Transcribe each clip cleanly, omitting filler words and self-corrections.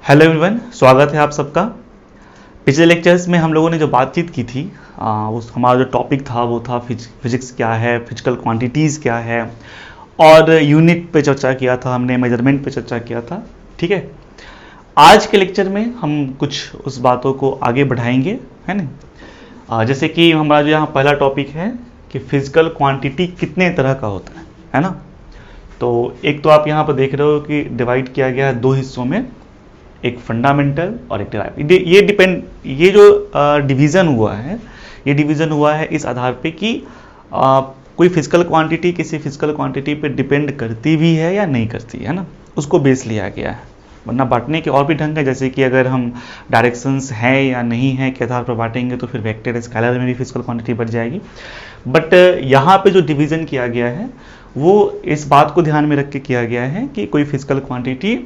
Hello everyone, स्वागत है आप सबका। पिछले लेक्चर्स में हम लोगों ने जो बातचीत की थी उस हमारा जो टॉपिक था वो था फिजिक्स क्या है, फिजिकल क्वांटिटीज़ क्या है, और यूनिट पे चर्चा किया था हमने, मेजरमेंट पे चर्चा किया था। ठीक है, आज के लेक्चर में हम कुछ उस बातों को आगे बढ़ाएंगे, है ना। जैसे कि हमारा जो यहाँ पहला टॉपिक है कि फिजिकल क्वांटिटी कितने तरह का होता है ना। तो एक तो आप यहाँ पर देख रहे हो कि डिवाइड किया गया है दो हिस्सों में, एक फंडामेंटल और एक डिराइव। ये जो डिवीज़न हुआ है, ये डिवीज़न हुआ है इस आधार पे कि कोई फिजिकल क्वांटिटी किसी फिजिकल क्वांटिटी पे डिपेंड करती भी है या नहीं करती है ना, उसको बेस लिया गया है। वरना बांटने के और भी ढंग है, जैसे कि अगर हम डायरेक्शंस हैं या नहीं है के आधार पर बांटेंगे तो फिर वेक्टर स्केलर में भी फिजिकल क्वांटिटी बढ़ जाएगी। बट यहाँ पे जो डिवीज़न किया गया है वो इस बात को ध्यान में रख के किया गया है कि कोई फिजिकल क्वांटिटी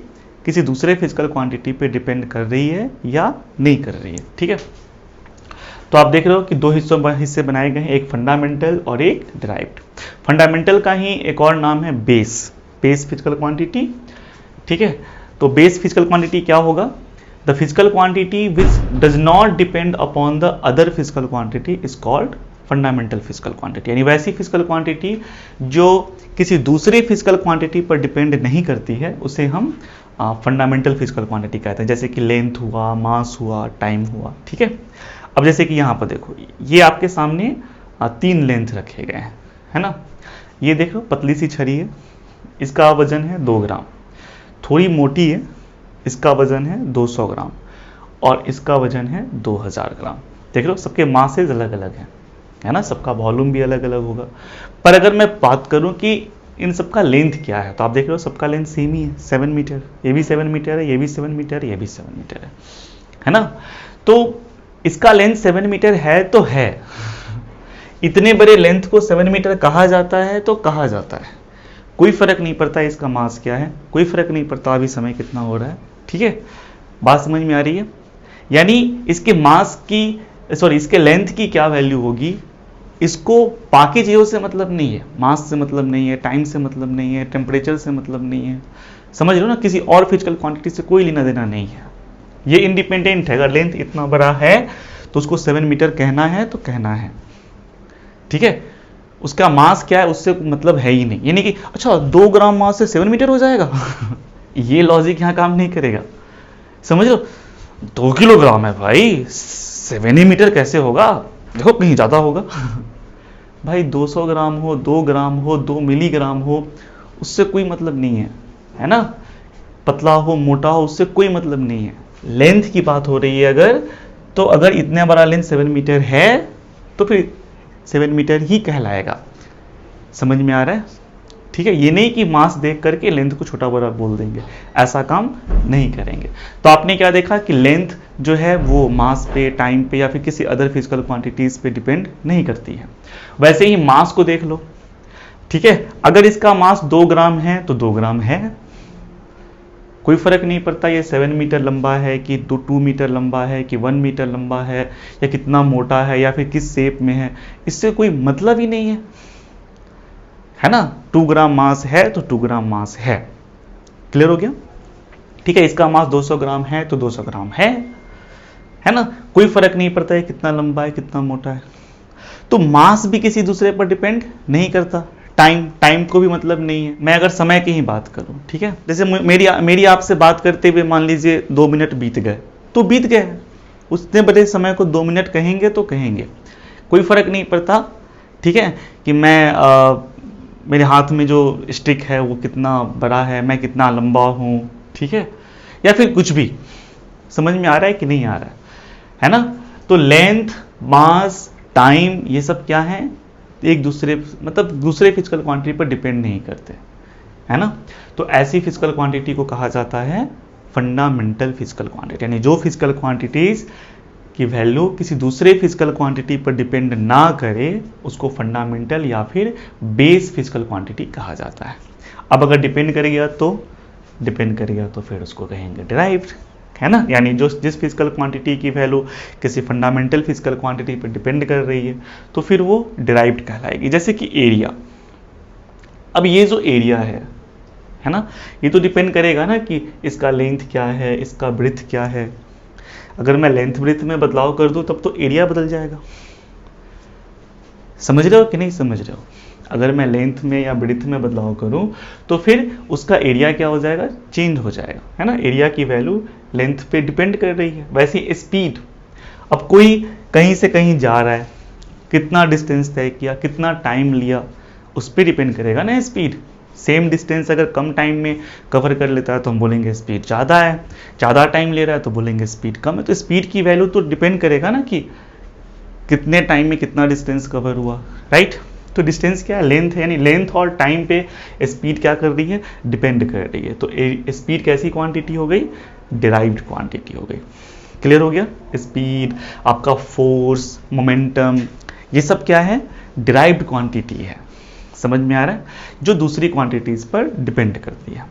किसी दूसरे फिजिकल क्वांटिटी पे डिपेंड कर रही है या नहीं कर रही है। ठीक है, तो आप देख रहे हो कि दो हिस्से बनाए गए हैं, एक फंडामेंटल और एक डिराइव्ड। फंडामेंटल का ही एक और नाम है बेस फिजिकल क्वांटिटी। ठीक है, तो बेस फिजिकल क्वांटिटी क्या होगा? The physical quantity which does not depend upon the other physical quantity is called fundamental physical quantity. यानी वैसी फिजिकल क्वांटिटी जो किसी दूसरी फिजिकल क्वांटिटी पर डिपेंड नहीं करती है उसे हम फंडामेंटल फिजिकल क्वांटिटी कहते हैं, जैसे कि लेंथ हुआ, मास हुआ, टाइम हुआ। ठीक है, अब जैसे कि यहाँ पर देखो, ये आपके सामने तीन लेंथ रखे गए हैं, है ना। ये देखो पतली सी छड़ी है, इसका वजन है 2 ग्राम। थोड़ी मोटी है, इसका वजन है 200 ग्राम, और इसका वजन है 2000 ग्राम। देख लो सबके मासेज अलग अलग हैं, है ना, सबका वॉल्यूम भी अलग अलग होगा। पर अगर मैं बात करूं कि इन सबका लेंथ क्या है, तो आप देख रहे हो सबका लेंथ सेम ही है, 7 मीटर। ये भी 7 मीटर है, ये भी 7 मीटर है, ये भी 7 मीटर है ना। तो इसका लेंथ 7 मीटर है तो है, इतने बड़े लेंथ को 7 मीटर कहा जाता है तो कहा जाता है। कोई फर्क नहीं पड़ता इसका मास क्या है, कोई फर्क नहीं पड़ता अभी समय कितना हो रहा है। ठीक है, बात समझ में आ रही है? यानी इसके मास की इसके लेंथ की क्या वैल्यू होगी, इसको बाकी चीज़ों से मतलब नहीं है, मास से मतलब नहीं है, टाइम से मतलब नहीं है, टेम्परेचर से मतलब नहीं है। समझ लो ना, किसी और फिजिकल क्वांटिटी से कोई लेना देना नहीं है, ये इंडिपेंडेंट है। अगर लेंथ इतना बड़ा है तो उसको 7 मीटर कहना है तो कहना है। ठीक है, उसका मास क्या है उससे मतलब है ही नहीं। यानी कि अच्छा 2 ग्राम मास से 7 मीटर हो जाएगा ये लॉजिक यहाँ काम नहीं करेगा। समझ लो, 2 किलोग्राम है भाई, 7 ही मीटर कैसे होगा? देखो कहीं ज़्यादा होगा भाई 200 ग्राम हो, 2 ग्राम हो, 2 मिलीग्राम हो, उससे कोई मतलब नहीं है ना। पतला हो, मोटा हो, उससे कोई मतलब नहीं है। लेंथ की बात हो रही है अगर, तो अगर इतना बड़ा लेंथ 7 मीटर है तो फिर 7 मीटर ही कहलाएगा। समझ में आ रहा है? ठीक है, ये नहीं कि मास देख करके लेंथ को छोटा बड़ा बोल देंगे, ऐसा काम नहीं करेंगे। तो आपने क्या देखा कि लेंथ जो है वो मास पे, टाइम पे या फिर किसी अदर फिजिकल क्वांटिटीज पे डिपेंड नहीं करती है। वैसे ही मास को देख लो। ठीक है, अगर इसका मास 2 ग्राम है तो 2 ग्राम है, कोई फर्क नहीं पड़ता ये 7 मीटर लंबा है कि 2 मीटर लंबा है कि 1 मीटर लंबा है, या कितना मोटा है या फिर किस शेप में है, इससे कोई मतलब ही नहीं है ना। 2 ग्राम मास है तो 2 ग्राम मास है। क्लियर हो गया? ठीक है, इसका मास 200 ग्राम है तो 200 ग्राम है ना। कोई फर्क नहीं पड़ता है कितना लंबा है कितना मोटा है। तो मास भी किसी दूसरे पर डिपेंड नहीं करता, टाइम को भी मतलब नहीं है। मैं अगर समय की ही बात करूं, ठीक है, जैसे मेरी आपसे बात करते हुए मान लीजिए 2 मिनट बीत गए तो बीत गए, उतने बड़े समय को 2 मिनट कहेंगे तो कहेंगे, कोई फर्क नहीं पड़ता। ठीक है, कि मैं मेरे हाथ में जो स्टिक है वो कितना बड़ा है, मैं कितना लंबा हूँ, ठीक है, या फिर कुछ भी। समझ में आ रहा है कि नहीं आ रहा है ना। तो लेंथ, मास, टाइम, ये सब क्या है, एक दूसरे मतलब दूसरे फिजिकल क्वांटिटी पर डिपेंड नहीं करते, है ना। तो ऐसी फिजिकल क्वांटिटी को कहा जाता है फंडामेंटल फिजिकल क्वांटिटी। यानी जो फिजिकल क्वांटिटीज की वैल्यू किसी दूसरे फिजिकल क्वांटिटी पर डिपेंड ना करे उसको फंडामेंटल या फिर बेस फिजिकल क्वांटिटी कहा जाता है। अब अगर डिपेंड करेगा तो फिर उसको कहेंगे डिराइव्ड, है ना। यानी जिस फिजिकल क्वांटिटी की वैल्यू किसी फंडामेंटल फिजिकल क्वांटिटी पर डिपेंड कर रही है तो फिर वो डिराइव्ड कहलाएगी। जैसे कि एरिया, अब ये जो एरिया है है ना। ये तो डिपेंड करेगा ना कि इसका लेंथ क्या है, इसका ब्रेथ क्या है। अगर मैं लेंथ ब्रेथ में बदलाव कर दूं तब तो एरिया बदल जाएगा। समझ रहे हो कि नहीं समझ रहे हो? अगर मैं लेंथ में या ब्रेथ में बदलाव करूं तो फिर उसका एरिया क्या हो जाएगा, चेंज हो जाएगा, है ना। एरिया की वैल्यू लेंथ पे डिपेंड कर रही है। वैसे स्पीड, अब कोई कहीं से कहीं जा रहा है, कितना डिस्टेंस तय किया, कितना टाइम लिया, उस पर डिपेंड करेगा ना स्पीड। सेम डिस्टेंस अगर कम टाइम में कवर कर लेता है तो हम बोलेंगे स्पीड ज़्यादा है, ज़्यादा टाइम ले रहा है तो बोलेंगे स्पीड कम है। तो स्पीड की वैल्यू तो डिपेंड करेगा ना कि कितने टाइम में कितना डिस्टेंस कवर हुआ, राइट। तो डिस्टेंस क्या है, लेंथ है, यानी लेंथ और टाइम पे स्पीड क्या कर रही है, डिपेंड कर रही है। तो स्पीड कैसी क्वांटिटी हो गई, डिराइव्ड क्वांटिटी हो गई। क्लियर हो गया? स्पीड, आपका फोर्स, मोमेंटम, ये सब क्या है, डिराइव्ड क्वांटिटी है। समझ में आ रहा है? जो दूसरी क्वांटिटीज पर डिपेंड करती है।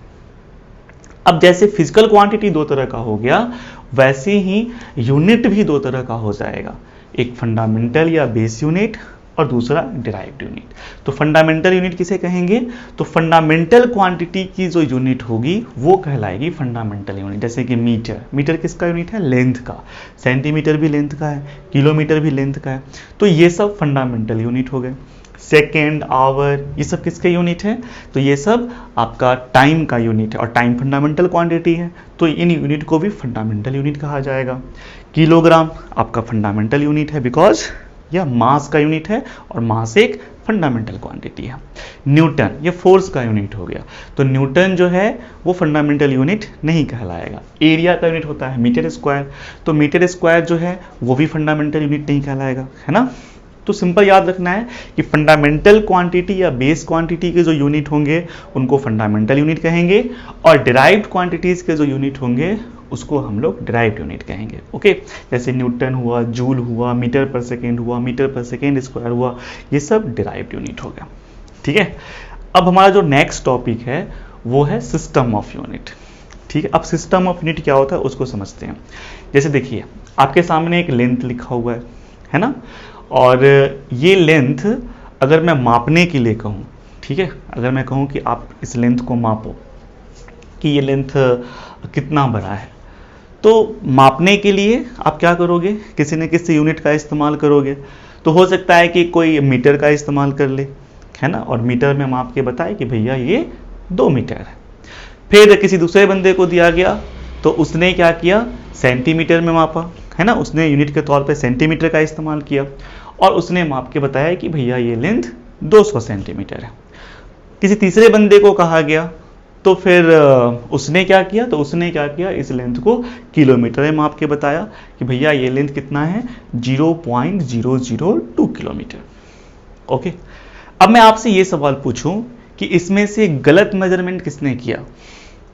अब जैसे फिजिकल क्वांटिटी दो तरह का हो गया, वैसे ही यूनिट भी दो तरह का हो जाएगा। एक फंडामेंटल या बेस यूनिट और दूसरा डिराइव्ड यूनिट। तो फंडामेंटल यूनिट किसे कहेंगे, तो फंडामेंटल क्वांटिटी की जो यूनिट होगी वो कहलाएगी फंडामेंटल यूनिट। जैसे कि मीटर, मीटर किसका यूनिट है, लेंथ का। सेंटीमीटर भी लेंथ का है, किलोमीटर भी लेंथ का है। तो ये सब फंडामेंटल यूनिट हो गए। सेकेंड, आवर, ये सब किसके यूनिट है, तो ये सब आपका टाइम का यूनिट है, और टाइम फंडामेंटल क्वांटिटी है, तो इन यूनिट को भी फंडामेंटल यूनिट कहा जाएगा। किलोग्राम आपका फंडामेंटल यूनिट है, बिकॉज यह मास का यूनिट है और मास एक फंडामेंटल क्वांटिटी है। न्यूटन, ये फोर्स का यूनिट हो गया, तो न्यूटन जो है वो फंडामेंटल यूनिट नहीं कहलाएगा। एरिया का यूनिट होता है मीटर स्क्वायर, तो मीटर स्क्वायर जो है वो भी फंडामेंटल यूनिट नहीं कहलाएगा, है ना। तो सिंपल याद रखना है कि फंडामेंटल क्वांटिटी या बेस क्वांटिटी के जो यूनिट होंगे उनको फंडामेंटल यूनिट कहेंगे, और डिराइव्ड क्वांटिटीज के जो यूनिट होंगे उसको हम लोग डिराइव्ड यूनिट कहेंगे। ओके, जैसे न्यूटन हुआ, जूल हुआ, मीटर पर सेकेंड हुआ, मीटर पर सेकेंड स्क्वायर हुआ, ये सब डिराइव्ड यूनिट हो गया। ठीक है, अब हमारा जो नेक्स्ट टॉपिक है वो है सिस्टम ऑफ यूनिट। ठीक है, अब सिस्टम ऑफ यूनिट क्या होता है उसको समझते हैं। जैसे देखिए, आपके सामने एक लेंथ लिखा हुआ है ना, और ये लेंथ अगर मैं मापने के लिए कहूँ, ठीक है, अगर मैं कहूँ कि आप इस लेंथ को मापो कि ये लेंथ कितना बड़ा है, तो मापने के लिए आप क्या करोगे, किसी न किसी यूनिट का इस्तेमाल करोगे। तो हो सकता है कि कोई मीटर का इस्तेमाल कर ले, है ना, और मीटर में माप के बताए कि भैया ये 2 मीटर है। फिर किसी दूसरे बंदे को दिया गया तो उसने क्या किया, सेंटीमीटर में मापा, है ना, उसने यूनिट के तौर पे सेंटीमीटर का इस्तेमाल किया और उसने माप के बताया कि भैया ये लेंथ 200 सेंटीमीटर है। किसी तीसरे बंदे को कहा गया तो फिर उसने क्या किया, तो उसने क्या किया, इस लेंथ को किलोमीटर में माप के बताया कि भैया ये लेंथ कितना है, 0.002 किलोमीटर। ओके, अब मैं आपसे ये सवाल पूछूं कि इसमें से गलत मेजरमेंट किसने किया,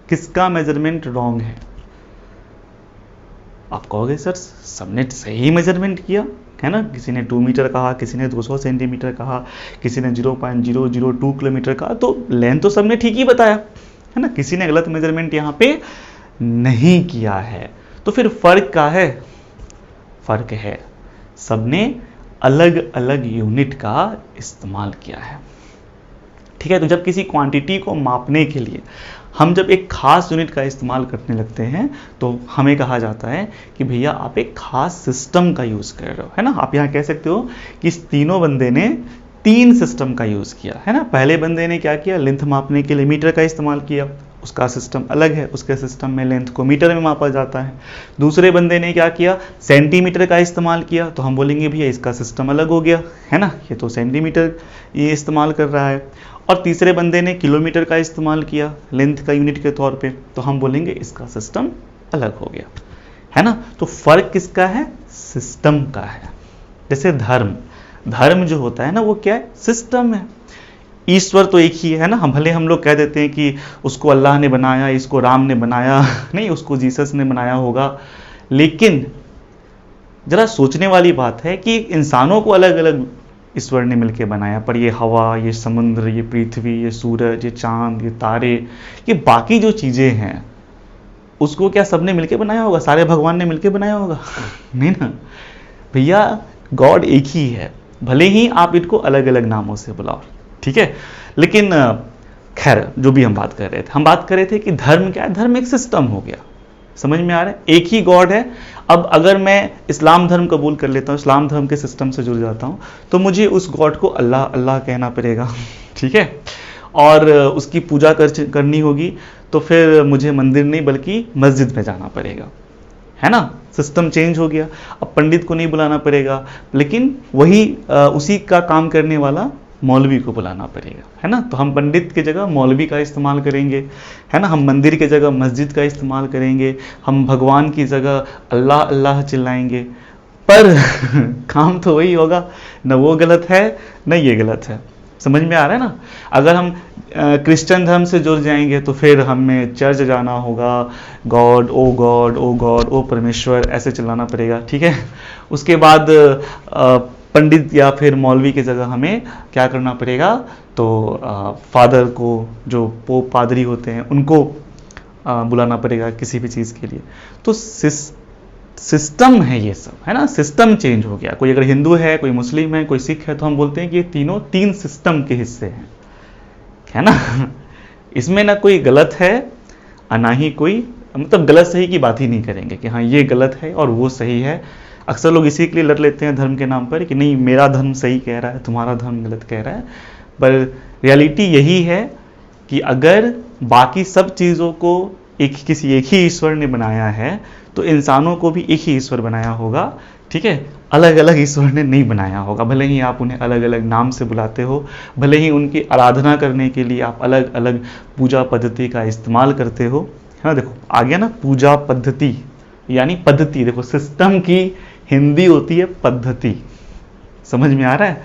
किसका मेजरमेंट रॉन्ग है। आप कहोगे सर सबने सही मेजरमेंट किया है ना, किसी ने 2 मीटर कहा, किसी ने 200 सेंटीमीटर कहा, किसी ने 0.002 किलोमीटर कहा, तो लेंथ तो सबने ठीक ही बताया, है ना, किसी ने गलत मेजरमेंट यहाँ पे नहीं किया है। तो फिर फर्क क्या है, फर्क है सबने अलग अलग यूनिट का इस्तेमाल किया है। ठीक है, तो जब किसी क्वांटिटी को मापने के लिए हम जब एक खास यूनिट का इस्तेमाल करने लगते हैं तो हमें कहा जाता है कि भैया आप एक खास सिस्टम का यूज़ कर रहे हो, है ना। आप यहाँ कह सकते हो कि इस तीनों बंदे ने 3 सिस्टम का यूज़ किया, है ना। पहले बंदे ने क्या किया, लेंथ मापने के लिए मीटर का इस्तेमाल किया, उसका सिस्टम अलग है, उसके सिस्टम में लेंथ को मीटर में मापा जाता है। दूसरे बंदे ने क्या किया, सेंटीमीटर का इस्तेमाल किया, तो हम बोलेंगे भैया इसका सिस्टम अलग हो गया, है ना, ये तो सेंटीमीटर ये इस्तेमाल कर रहा है। और तीसरे बंदे ने किलोमीटर का इस्तेमाल किया लेंथ का यूनिट के तौर पे, तो हम बोलेंगे इसका सिस्टम अलग हो गया, है ना। तो फर्क किसका है, सिस्टम का है। जैसे धर्म, धर्म जो होता है ना वो क्या है, सिस्टम है। ईश्वर तो एक ही है ना, भले हम लोग कह देते हैं कि उसको अल्लाह ने बनाया, इसको राम ने बनाया, नहीं उसको जीसस ने बनाया होगा, लेकिन जरा सोचने वाली बात है कि इंसानों को अलग अलग ईश्वर ने मिलकर बनाया, पर ये हवा, ये समुद्र, ये पृथ्वी, ये सूरज, ये चांद, ये तारे, ये बाकी जो चीज़ें हैं उसको क्या सबने मिलकर बनाया होगा, सारे भगवान ने मिलकर बनाया होगा? नहीं ना भैया, गॉड एक ही है, भले ही आप इनको अलग अलग नामों से बुलाओ, ठीक है। लेकिन खैर जो भी हम बात कर रहे थे, हम बात कर रहे थे कि धर्म क्या है, धर्म एक सिस्टम हो गया। समझ में आ रहा है, एक ही गॉड है। अब अगर मैं इस्लाम धर्म कबूल कर लेता हूँ, इस्लाम धर्म के सिस्टम से जुड़ जाता हूँ, तो मुझे उस गॉड को अल्लाह अल्लाह कहना पड़ेगा, ठीक है, और उसकी पूजा करनी होगी, तो फिर मुझे मंदिर नहीं बल्कि मस्जिद में जाना पड़ेगा, है ना। सिस्टम चेंज हो गया। अब पंडित को नहीं बुलाना पड़ेगा, लेकिन वही उसी का काम करने वाला मौलवी को बुलाना पड़ेगा, है ना। तो हम पंडित की जगह मौलवी का इस्तेमाल करेंगे, है ना। हम मंदिर की जगह मस्जिद का इस्तेमाल करेंगे, हम भगवान की जगह अल्लाह अल्लाह चिल्लाएंगे, पर काम तो वही होगा, न वो गलत है न ये गलत है। समझ में आ रहा है ना। अगर हम क्रिश्चियन धर्म से जुड़ जाएंगे तो फिर हमें चर्च जाना होगा, गॉड ओ गॉड ओ गॉड ओ परमेश्वर ऐसे चिल्लाना पड़ेगा, ठीक है। उसके बाद पंडित या फिर मौलवी की जगह हमें क्या करना पड़ेगा, तो फादर को, जो पोप पादरी होते हैं, उनको बुलाना पड़ेगा किसी भी चीज़ के लिए। तो सिस्टम है ये सब, है ना। सिस्टम चेंज हो गया। कोई अगर हिंदू है, कोई मुस्लिम है, कोई सिख है, तो हम बोलते हैं कि ये तीनों तीन सिस्टम के हिस्से हैं, है ना। इसमें ना कोई गलत है और ना ही कोई, मतलब गलत सही की बात ही नहीं करेंगे कि हाँ ये गलत है और वो सही है। अक्सर लोग इसी के लिए लड़ लेते हैं धर्म के नाम पर कि नहीं मेरा धर्म सही कह रहा है, तुम्हारा धर्म गलत कह रहा है। पर रियलिटी यही है कि अगर बाकी सब चीज़ों को किसी एक ही ईश्वर ने बनाया है, तो इंसानों को भी एक ही ईश्वर बनाया होगा, ठीक है। अलग अलग ईश्वर ने नहीं बनाया होगा। भले ही आप उन्हें अलग अलग नाम से बुलाते हो, भले ही उनकी आराधना करने के लिए आप अलग अलग पूजा पद्धति का इस्तेमाल करते हो, है ना। देखो आ गया ना, पूजा पद्धति यानी पद्धति। देखो सिस्टम की हिंदी होती है पद्धति। समझ में आ रहा है।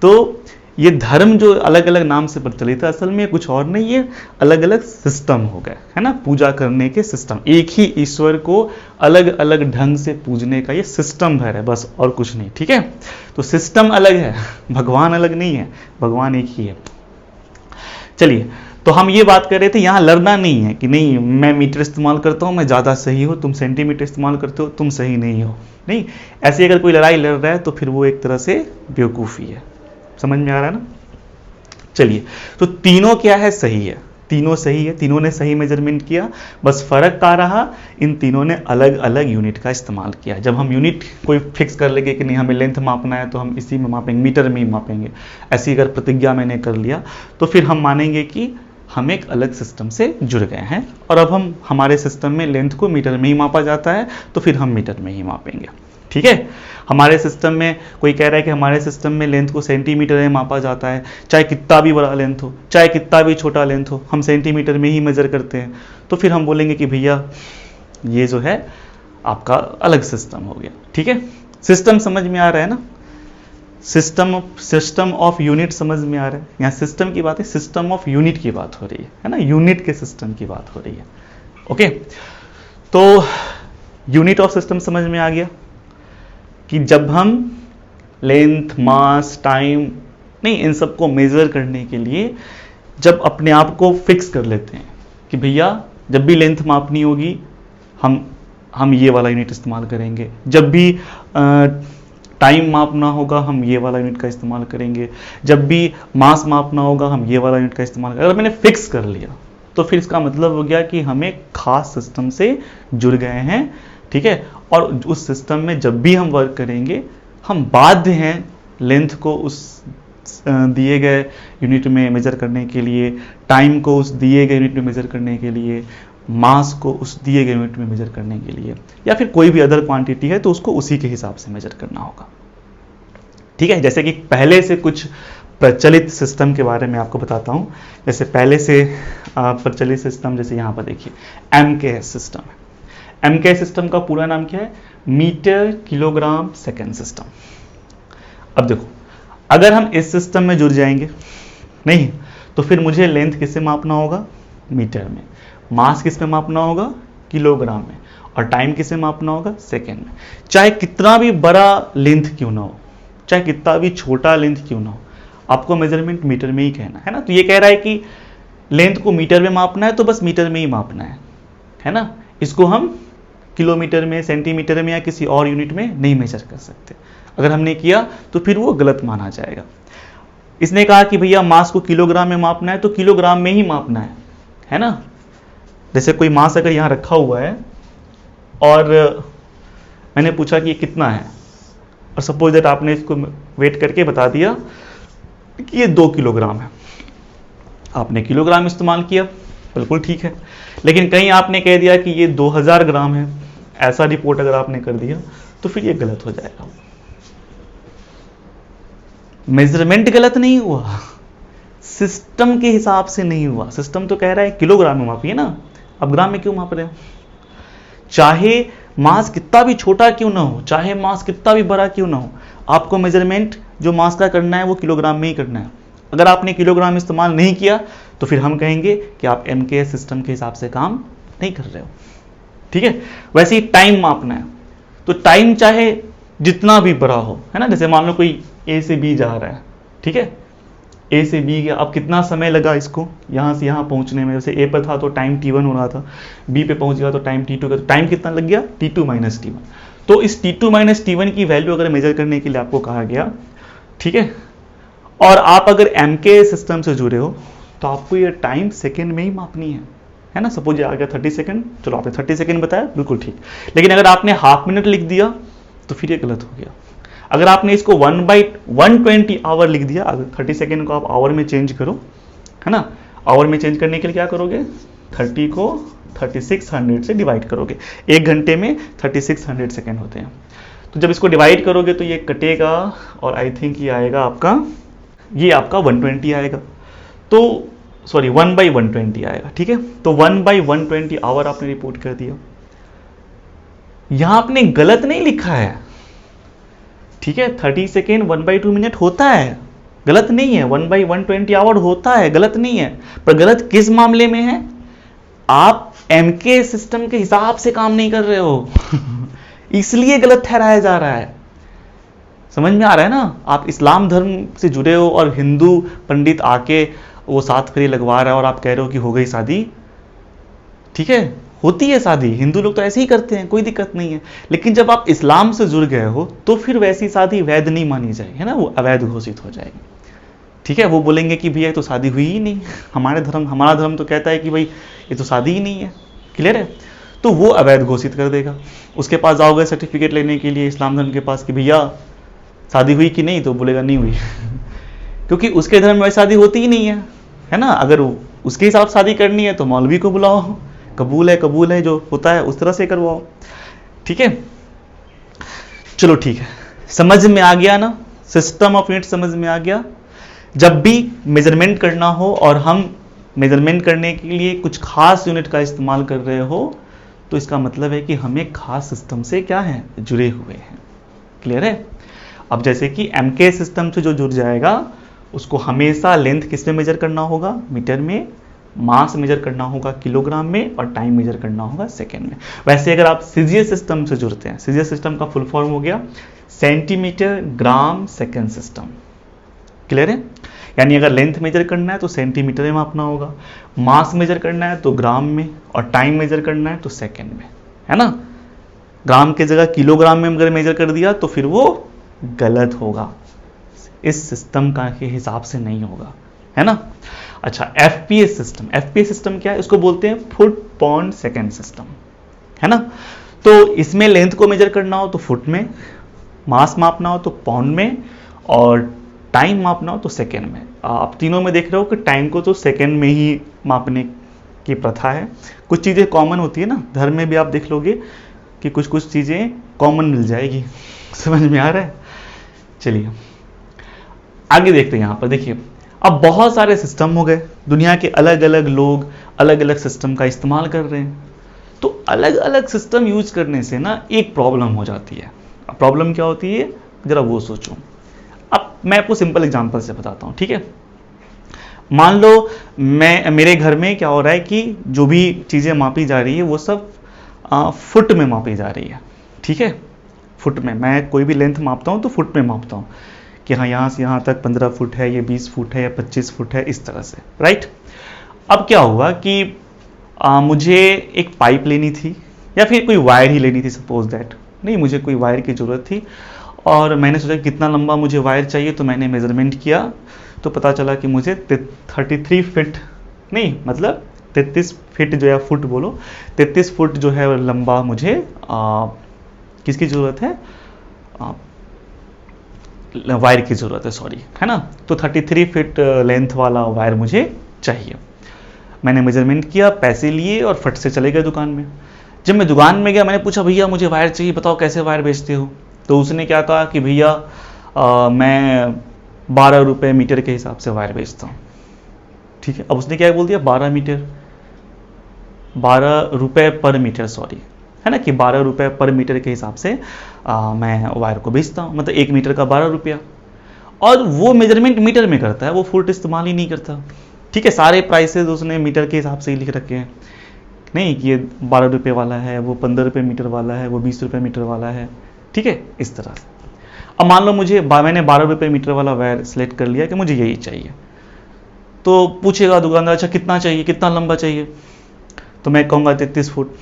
तो ये धर्म जो अलग अलग नाम से प्रचलित है, असल में कुछ और नहीं, ये अलग अलग सिस्टम हो गए, है ना। पूजा करने के सिस्टम, एक ही ईश्वर को अलग अलग ढंग से पूजने का ये सिस्टम भर है, बस और कुछ नहीं, ठीक है। तो सिस्टम अलग है, भगवान अलग नहीं है, भगवान एक ही है। चलिए, तो हम ये बात कर रहे थे, यहाँ लड़ना नहीं है कि नहीं मैं मीटर इस्तेमाल करता हूँ मैं ज़्यादा सही हूँ, तुम सेंटीमीटर इस्तेमाल करते हो तुम सही नहीं हो। नहीं, ऐसी अगर कोई लड़ाई लड़ रहा है तो फिर वो एक तरह से बेवकूफ़ी है। समझ में आ रहा है ना। चलिए, तो तीनों क्या है, सही है, तीनों सही है, तीनों ने सही मेजरमेंट किया। बस फर्क क्या रहा, इन तीनों ने अलग अलग यूनिट का इस्तेमाल किया। जब हम यूनिट कोई फिक्स कर लेंगे कि नहीं हमें लेंथ मापना है, तो हम इसी में मापेंगे, मीटर में ही मापेंगे। ऐसी अगर प्रतिज्ञा मैंने कर लिया, तो फिर हम मानेंगे कि हम एक अलग सिस्टम से जुड़ गए हैं, और अब हम हमारे सिस्टम में लेंथ को मीटर में ही मापा जाता है, तो फिर हम मीटर में ही मापेंगे, ठीक है। हमारे सिस्टम में कोई कह रहा है कि हमारे सिस्टम में लेंथ को सेंटीमीटर में मापा जाता है, चाहे कितना भी बड़ा लेंथ हो, चाहे कितना भी छोटा लेंथ हो, हम सेंटीमीटर में ही मेजर करते हैं। तो फिर हम बोलेंगे कि भैया ये जो है आपका अलग सिस्टम हो गया, ठीक है। सिस्टम समझ में आ रहा है ना। सिस्टम ऑफ यूनिट समझ में आ रहा है। यहाँ सिस्टम की बात है, सिस्टम ऑफ यूनिट की बात हो रही है ना, यूनिट के सिस्टम की बात हो रही है। ओके, तो यूनिट ऑफ सिस्टम समझ में आ गया कि जब हम लेंथ, मास, टाइम, नहीं इन सबको मेजर करने के लिए जब अपने आप को फिक्स कर लेते हैं कि भैया जब भी लेंथ मापनी होगी हम ये वाला यूनिट इस्तेमाल करेंगे, जब भी टाइम मापना होगा हम ये वाला यूनिट का इस्तेमाल करेंगे, जब भी मास मापना होगा हम ये वाला यूनिट का इस्तेमाल करेंगे। अगर मैंने फिक्स कर लिया तो फिर इसका मतलब हो गया कि हम एक खास सिस्टम से जुड़ गए हैं, ठीक है। और उस सिस्टम में जब भी हम वर्क करेंगे हम बाध्य हैं लेंथ को उस दिए गए यूनिट में मेजर करने के लिए, टाइम को उस दिए गए यूनिट में मेजर करने के लिए, मास को उस दिए गए यूनिट में मेजर करने के लिए, या फिर कोई भी अदर क्वांटिटी है तो उसको उसी के हिसाब से मेजर करना होगा, ठीक है। जैसे कि पहले से कुछ प्रचलित सिस्टम के बारे में आपको बताता हूं। जैसे पहले से प्रचलित सिस्टम, जैसे यहाँ पर देखिए MKS सिस्टम है। MKS सिस्टम का पूरा नाम क्या है, मीटर किलोग्राम सेकेंड सिस्टम। अब देखो, अगर हम इस सिस्टम में जुड़ जाएंगे नहीं, तो फिर मुझे लेंथ किससे मापना होगा, मीटर में, मास किस में मापना होगा, किलोग्राम में, और टाइम किसे मापना होगा, सेकेंड में। चाहे कितना भी बड़ा लेंथ क्यों ना हो, चाहे कितना भी छोटा लेंथ क्यों ना हो, आपको मेजरमेंट मीटर में ही कहना है ना। तो ये कह रहा है कि लेंथ को मीटर में मापना है तो बस मीटर में ही मापना है ना। इसको हम किलोमीटर में, सेंटीमीटर में या किसी और यूनिट में नहीं मेजर कर सकते। अगर हमने किया तो फिर वो गलत माना जाएगा। इसने कहा कि भैया मास को किलोग्राम में मापना है तो किलोग्राम में ही मापना है ना। जैसे कोई मास अगर यहाँ रखा हुआ है और मैंने पूछा कि ये कितना है, और सपोज दैट आपने इसको वेट करके बता दिया कि ये 2 किलोग्राम है, आपने किलोग्राम इस्तेमाल किया, बिल्कुल ठीक है। लेकिन कहीं आपने कह दिया कि ये 2000 ग्राम है, ऐसा रिपोर्ट अगर आपने कर दिया तो फिर ये गलत हो जाएगा। मेजरमेंट गलत नहीं हुआ, सिस्टम के हिसाब से नहीं हुआ। सिस्टम तो कह रहा है किलोग्राम में मापिए ना, अब ग्राम में क्यों माप रहे हो? चाहे मास कितना भी छोटा क्यों ना हो, चाहे मास कितना भी बड़ा क्यों ना हो, आपको मेजरमेंट जो मास का करना है वो किलोग्राम में ही करना है। अगर आपने किलोग्राम इस्तेमाल नहीं किया तो फिर हम कहेंगे कि आप एमकेएस सिस्टम के हिसाब से काम नहीं कर रहे हो, ठीक है। वैसे ही टाइम मापना है तो टाइम चाहे जितना भी बड़ा हो, है ना। जैसे मान लो कोई ए से बी जा रहा है, ठीक है, ए से बी गया, अब कितना समय लगा इसको यहाँ से यहाँ पहुँचने में। जैसे ए पर था तो टाइम t1 हो रहा था, बी पे पहुँच गया तो टाइम t2 का, तो टाइम कितना लग गया? t2 minus t1। तो इस t2 माइनस t1 की वैल्यू अगर मेजर करने के लिए आपको कहा गया, ठीक है, और आप अगर एमके सिस्टम से जुड़े हो तो आपको ये टाइम सेकेंड में ही मापनी है ना। सपोज ये आ गया 30 सेकेंड, चलो आपने 30 सेकेंड बताया, बिल्कुल ठीक। लेकिन अगर आपने हाफ मिनट लिख दिया तो फिर ये गलत हो गया। अगर आपने इसको 1/120 आवर लिख दिया, अगर 30 सेकेंड को आप आवर में चेंज करो, है ना, आवर में चेंज करने के लिए क्या करोगे? 30 को 3600 से डिवाइड करोगे। 1 घंटे में 3600 सेकेंड होते हैं। तो जब इसको डिवाइड करोगे तो ये कटेगा और आई थिंक ये आएगा आपका, ये आपका 120 आएगा। तो सॉरी 1/120 आएगा, ठीक है। तो 1/120 आवर आपने रिपोर्ट कर दिया। यहां आपने गलत नहीं लिखा है, ठीक है। 30 सेकेंड 1/2 मिनट होता है, गलत नहीं है। 1/120 आवर होता है, गलत नहीं है। पर गलत किस मामले में है? आप एमके सिस्टम के हिसाब से काम नहीं कर रहे हो इसलिए गलत ठहराया जा रहा है। समझ में आ रहा है ना। आप इस्लाम धर्म से जुड़े हो और हिंदू पंडित आके वो 7 फेरे लगवा रहा है और आप कह रहे हो कि हो गई शादी, ठीक है, होती है शादी, हिंदू लोग तो ऐसे ही करते हैं, कोई दिक्कत नहीं है। लेकिन जब आप इस्लाम से जुड़ गए हो तो फिर वैसी शादी वैध नहीं मानी जाएगी, है ना, वो अवैध घोषित हो जाएगी, ठीक है। वो बोलेंगे कि भैया तो शादी हुई ही नहीं, हमारा धर्म तो कहता है कि भाई ये तो शादी ही नहीं है, क्लियर है। तो वो अवैध घोषित कर देगा। उसके पास जाओगे सर्टिफिकेट लेने के लिए इस्लाम धर्म के पास कि भैया शादी हुई कि नहीं, तो बोलेगा नहीं हुई क्योंकि उसके धर्म में शादी होती ही नहीं है ना। अगर उसके हिसाब शादी करनी है तो मौलवी को बुलाओ, कबूल है जो होता है उस तरह से करवाओ, ठीक है। चलो ठीक है, समझ में आ गया ना, सिस्टम ऑफ यूनिट समझ में आ गया। जब भी मेजरमेंट करना हो और हम मेजरमेंट करने के लिए कुछ खास यूनिट का इस्तेमाल कर रहे हो तो इसका मतलब है कि हम एक खास सिस्टम से क्या है, जुड़े हुए हैं, क्लियर है। अब जैसे कि एमके सिस्टम से जो जुड़ जाएगा उसको हमेशा लेंथ किस में मेजर करना होगा? मीटर में। मास मेजर करना होगा किलोग्राम में, और टाइम मेजर करना होगा सेकेंड में। वैसे अगर आप सीजीएस सिस्टम से जुड़ते हैं, सीजीएस सिस्टम का फुल फॉर्म हो गया centimetre gram second system, clear है। यानी अगर लेंथ मेजर करना है तो सेंटीमीटर में मापना होगा, मास मेजर करना है तो ग्राम में, और टाइम मेजर करना है तो सेकेंड में, है ना। ग्राम की जगह किलोग्राम में अगर मेजर कर दिया तो फिर वो गलत होगा, इस सिस्टम का के हिसाब से नहीं होगा, है ना। अच्छा, एफपीएस सिस्टम क्या है? इसको बोलते हैं फुट पॉन्ड सेकेंड सिस्टम, है ना। तो इसमें लेंथ को मेजर करना हो तो फुट में, मास मापना हो तो पॉन्ड में, और टाइम मापना हो तो सेकेंड में। आप तीनों में देख रहे हो कि टाइम को तो सेकेंड में ही मापने की प्रथा है। कुछ चीज़ें कॉमन होती है ना, धर्म में भी आप देख लोगे कि कुछ कुछ चीज़ें कॉमन मिल जाएगी। समझ में आ रहा है। चलिए आगे देखते हैं। यहाँ पर देखिए, अब बहुत सारे सिस्टम हो गए, दुनिया के अलग अलग लोग अलग अलग सिस्टम का इस्तेमाल कर रहे हैं। तो अलग अलग सिस्टम यूज करने से ना एक प्रॉब्लम हो जाती है। अब प्रॉब्लम क्या होती है जरा वो सोचो। अब मैं आपको सिंपल एग्जांपल से बताता हूँ, ठीक है। मान लो मेरे घर में क्या हो रहा है कि जो भी चीज़ें मापी जा रही है वो सब फुट में मापी जा रही है, ठीक है। फुट में मैं कोई भी लेंथ मापता हूँ तो फुट में मापता हूँ कि हाँ यहाँ से यहाँ तक 15 फुट है, ये 20 फुट है या 25 फुट है, इस तरह से, राइट। अब क्या हुआ कि मुझे एक पाइप लेनी थी या फिर कोई वायर ही लेनी थी, सपोज दैट। नहीं, मुझे कोई वायर की ज़रूरत थी और मैंने सोचा कितना लंबा मुझे वायर चाहिए, तो मैंने मेजरमेंट किया तो पता चला कि मुझे 33 फीट नहीं, मतलब 33 फीट जो है, फुट बोलो, 33 फुट जो है लंबा मुझे किसकी ज़रूरत है, वायर की ज़रूरत है, सॉरी, है ना। तो 33 फीट लेंथ वाला वायर मुझे चाहिए। मैंने मेजरमेंट किया, पैसे लिए और फट से चले गए दुकान में। जब मैं दुकान में गया, मैंने पूछा भैया मुझे वायर चाहिए, बताओ कैसे वायर बेचते हो। तो उसने क्या कहा कि भैया मैं 12 रुपये मीटर के हिसाब से वायर बेचता हूँ। ठीक है, अब उसने क्या बोल दिया, 12 मीटर, 12 रुपये पर मीटर, सॉरी, है ना, कि 12 रुपये पर मीटर के हिसाब से मैं वायर को बेचता हूँ, मतलब 1 मीटर का 12 रुपया। और वो मेजरमेंट मीटर में करता है, वो फुट इस्तेमाल ही नहीं करता। ठीक है, सारे प्राइसेस उसने मीटर के हिसाब से ही लिख रखे हैं, नहीं कि ये 12 रुपये वाला है, वो 15 रुपये मीटर वाला है, वो 20 रुपये मीटर वाला है। ठीक है, इस तरह से। अब मान लो मैंने 12 रुपये मीटर वाला वायर सेलेक्ट कर लिया कि मुझे यही चाहिए। तो पूछेगा दुकानदार, अच्छा कितना चाहिए, कितना लंबा चाहिए, तो मैं कहूँगा 33 फुट।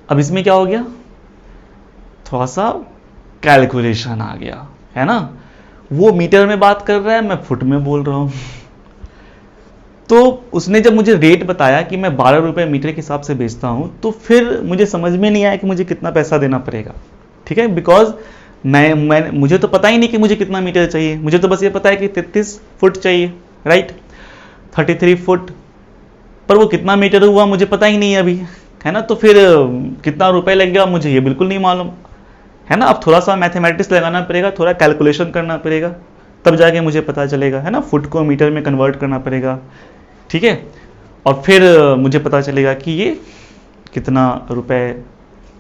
अब इसमें क्या हो गया, थोड़ा सा कैलकुलेशन आ गया, है ना। वो मीटर में बात कर रहा है, मैं फुट में बोल रहा हूँ। तो उसने जब मुझे रेट बताया कि मैं 12 रुपये मीटर के हिसाब से बेचता हूँ, तो फिर मुझे समझ में नहीं आया कि मुझे कितना पैसा देना पड़ेगा। ठीक है, बिकॉज मुझे तो पता ही नहीं कि मुझे कितना मीटर चाहिए, मुझे तो बस ये पता है कि 33 फुट चाहिए, राइट, 33 फुट, पर वो कितना मीटर हुआ मुझे पता ही नहीं है अभी, है ना। तो फिर कितना रुपए लग गया मुझे ये बिल्कुल नहीं मालूम, है ना। अब थोड़ा सा मैथमेटिक्स लगाना पड़ेगा, थोड़ा कैलकुलेशन करना पड़ेगा, तब जाके मुझे पता चलेगा, है ना। फुट को मीटर में कन्वर्ट करना पड़ेगा, ठीक है, और फिर मुझे पता चलेगा कि ये कितना रुपए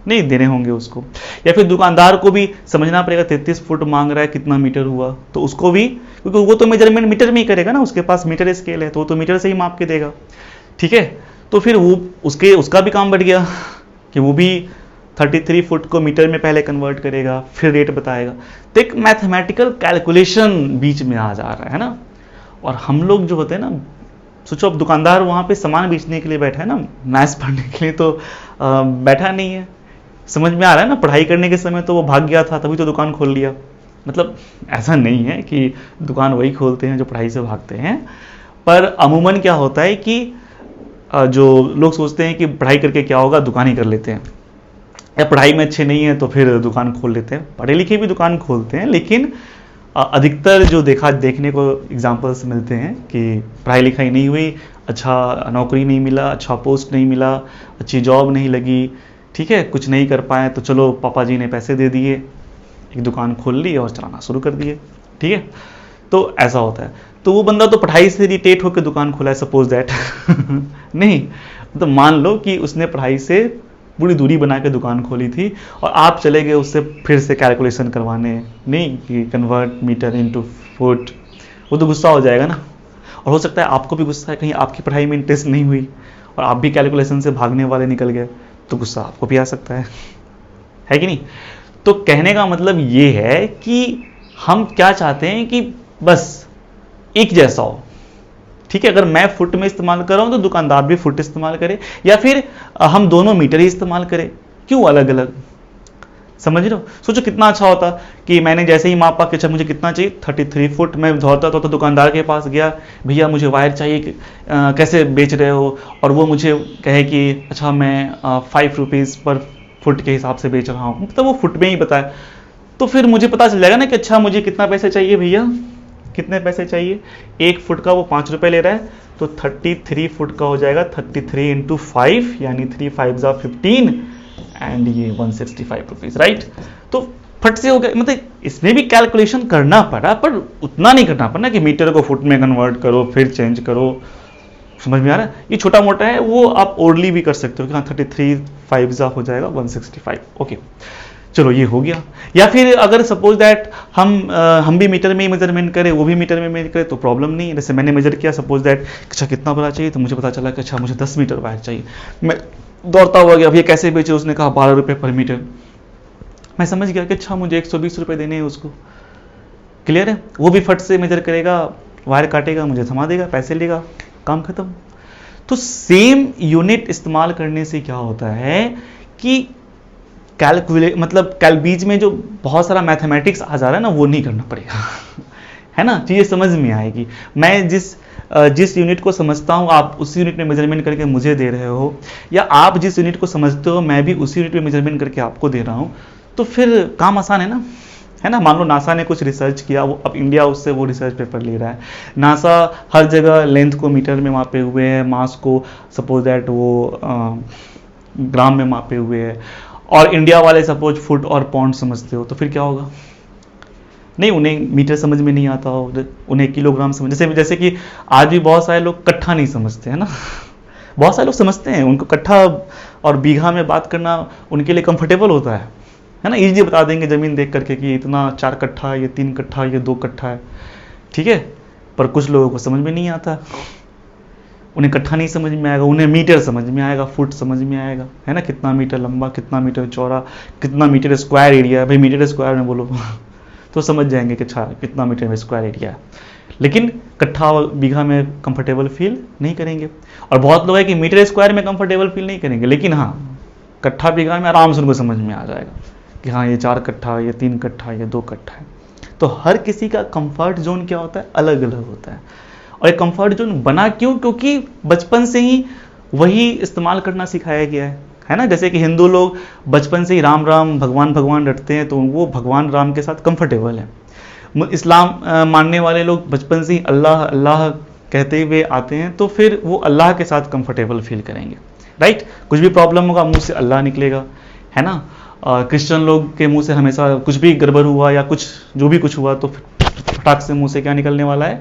नहीं देने होंगे उसको। या फिर दुकानदार को भी समझना पड़ेगा 33 फुट मांग रहा है, कितना मीटर हुआ, तो उसको भी, क्योंकि वो तो मेजरमेंट मीटर में ही करेगा ना, उसके पास मीटर स्केल है, तो वो तो मीटर से ही माप के देगा। ठीक है, तो फिर वो उसका भी काम बढ़ गया कि वो भी 33 फुट को मीटर में पहले कन्वर्ट करेगा, फिर रेट बताएगा। तो एक मैथमेटिकल कैलकुलेशन बीच में आ जा रहा है ना। और हम लोग जो होते हैं ना, सोचो अब दुकानदार वहाँ पे सामान बेचने के लिए बैठा है ना, मैथ्स पढ़ने के लिए तो बैठा नहीं है। समझ में आ रहा है ना, पढ़ाई करने के समय तो वो भाग गया था, तभी तो दुकान खोल लिया। मतलब ऐसा नहीं है कि दुकान वही खोलते हैं जो पढ़ाई से भागते हैं, पर अमूमन क्या होता है कि जो लोग सोचते हैं कि पढ़ाई करके क्या होगा, दुकान ही कर लेते हैं, या पढ़ाई में अच्छे नहीं है तो फिर दुकान खोल लेते हैं। पढ़े लिखे भी दुकान खोलते हैं, लेकिन अधिकतर जो देखने को एग्जांपल्स मिलते हैं कि पढ़ाई लिखाई नहीं हुई, अच्छा नौकरी नहीं मिला, अच्छा पोस्ट नहीं मिला, अच्छी जॉब नहीं लगी, ठीक है, कुछ नहीं कर पाए, तो चलो पापा जी ने पैसे दे दिए, एक दुकान खोल ली और चलाना शुरू कर दिए। ठीक है, तो ऐसा होता है। तो वो बंदा तो पढ़ाई से इरिटेट होकर दुकान खोला है, सपोज दैट नहीं, तो मान लो कि उसने पढ़ाई से पूरी दूरी बना के दुकान खोली थी और आप चले गए उससे फिर से कैलकुलेशन करवाने, नहीं कि कन्वर्ट मीटर इनटू फुट, वो तो गुस्सा हो जाएगा ना। और हो सकता है आपको भी गुस्सा है, कहीं आपकी पढ़ाई में इंटरेस्ट नहीं हुई और आप भी कैलकुलेशन से भागने वाले निकल गए, तो गुस्सा आपको भी आ सकता है कि नहीं। तो कहने का मतलब ये है कि हम क्या चाहते हैं कि बस एक जैसा हो। ठीक है, अगर मैं फुट में इस्तेमाल कर रहा हूं तो दुकानदार भी फुट इस्तेमाल करे, या फिर हम दोनों मीटर ही इस्तेमाल करें, क्यों अलग अलग। समझ रहे हो, सोचो कितना अच्छा होता कि मैंने जैसे ही मापा कि अच्छा मुझे कितना चाहिए 33 फुट, मैं दौड़ता तो दुकानदार के पास गया, भैया मुझे वायर चाहिए, कैसे बेच रहे हो, और वो मुझे कहे कि अच्छा मैं 5 रुपीज़ पर फुट के हिसाब से बेच रहा हूँ, तो वो फुट में ही बताया, तो फिर मुझे पता चल जाएगा ना कि अच्छा मुझे कितना पैसे चाहिए भैया, कितने पैसे चाहिए। 1 फुट का वो 5 रुपये ले रहा है, तो 33 फुट का हो जाएगा 33 इंटू 5, यानी 3 5 15 एंड ये 165 रुपीज़, राइट। तो फट से हो गया, मतलब इसमें भी कैलकुलेशन करना पड़ा, पर उतना नहीं करना पड़ा कि मीटर को फुट में कन्वर्ट करो फिर चेंज करो। समझ में आ रहा है, ये छोटा मोटा है, वो आप ओरली भी कर सकते हो कि हाँ 33 5 हो जाएगा 165, ओके चलो ये हो गया। या फिर अगर सपोज दैट हम भी मीटर में ही मेजरमेंट करें, वो भी मीटर में मेजर करे, तो प्रॉब्लम नहीं है। जैसे मैंने मेजर किया, सपोज दैट अच्छा कितना बड़ा चाहिए, तो मुझे पता चला कि अच्छा मुझे 10 मीटर वायर चाहिए। मैं दौड़ता हुआ गया, भैया कैसे बेचे, उसने कहा 12 रुपये पर मीटर। मैं समझ गया कि अच्छा मुझे 120 रुपये देने हैं उसको। क्लियर है, वो भी फट से मेजर करेगा, वायर काटेगा, मुझे थमा देगा, पैसे लेगा, काम खत्म। तो सेम यूनिट इस्तेमाल करने से क्या होता है कि बीच में जो बहुत सारा मैथमेटिक्स आ जा रहा है ना, वो नहीं करना पड़ेगा है ना, चीज़ें समझ में आएगी। मैं जिस यूनिट को समझता हूँ आप उस यूनिट में मेजरमेंट करके मुझे दे रहे हो, या आप जिस यूनिट को समझते हो मैं भी उसी यूनिट में मेजरमेंट करके आपको दे रहा हूँ, तो फिर काम आसान है ना। मान लो नासा ने कुछ रिसर्च किया, वो अब इंडिया उससे वो रिसर्च पेपर ले रहा है। नासा हर जगह लेंथ को मीटर में मापे हुए है, मास को सपोज दैट वो ग्राम में मापे हुए है, और इंडिया वाले सपोज फुट और पाउंड समझते हो, तो फिर क्या होगा? नहीं, उन्हें मीटर समझ में नहीं आता हो, उन्हें किलोग्राम समझ, जैसे कि आज भी बहुत सारे लोग कट्ठा नहीं समझते है ना। बहुत सारे लोग समझते हैं, उनको कट्ठा और बीघा में बात करना उनके लिए कंफर्टेबल होता है ना, इजीली बता देंगे जमीन देख करके कि इतना 4 कट्ठा, ये 3 कट्ठा, ये 2 कट्ठा है, ठीक है। पर कुछ लोगों को समझ में नहीं आता, उन्हें कट्ठा नहीं समझ में आएगा, उन्हें मीटर समझ में आएगा, फुट समझ में आएगा, है ना, कितना मीटर लंबा, कितना मीटर चौड़ा, कितना मीटर स्क्वायर एरिया है। भाई मीटर स्क्वायर में बोलो तो समझ जाएंगे कि अच्छा कितना मीटर में स्क्वायर एरिया है, लेकिन कट्ठा और बीघा में कंफर्टेबल फील नहीं करेंगे। और बहुत लोग हैं कि मीटर स्क्वायर में कंफर्टेबल फील नहीं करेंगे, लेकिन हाँ कट्ठा बीघा में आराम से उनको समझ में आ जाएगा कि हाँ ये 4 कट्ठा, ये 3 कट्ठा, ये 2 कट्ठा है। तो हर किसी का कंफर्ट जोन क्या होता है? अलग अलग होता है। और ये कंफर्ट जोन बना क्यों? क्योंकि बचपन से ही वही इस्तेमाल करना सिखाया गया है ना। जैसे कि हिंदू लोग बचपन से ही राम राम भगवान भगवान रटते हैं, तो वो भगवान राम के साथ कंफर्टेबल है। इस्लाम मानने वाले लोग बचपन से ही अल्लाह अल्लाह कहते हुए आते हैं, तो फिर वो अल्लाह के साथ कंफर्टेबल फील करेंगे, राइट। कुछ भी प्रॉब्लम होगा मुंह से अल्लाह निकलेगा, है ना। क्रिश्चियन लोग के मुंह से हमेशा कुछ भी गड़बड़ हुआ या कुछ जो भी कुछ हुआ तो फटाक से मुंह से क्या निकलने वाला है?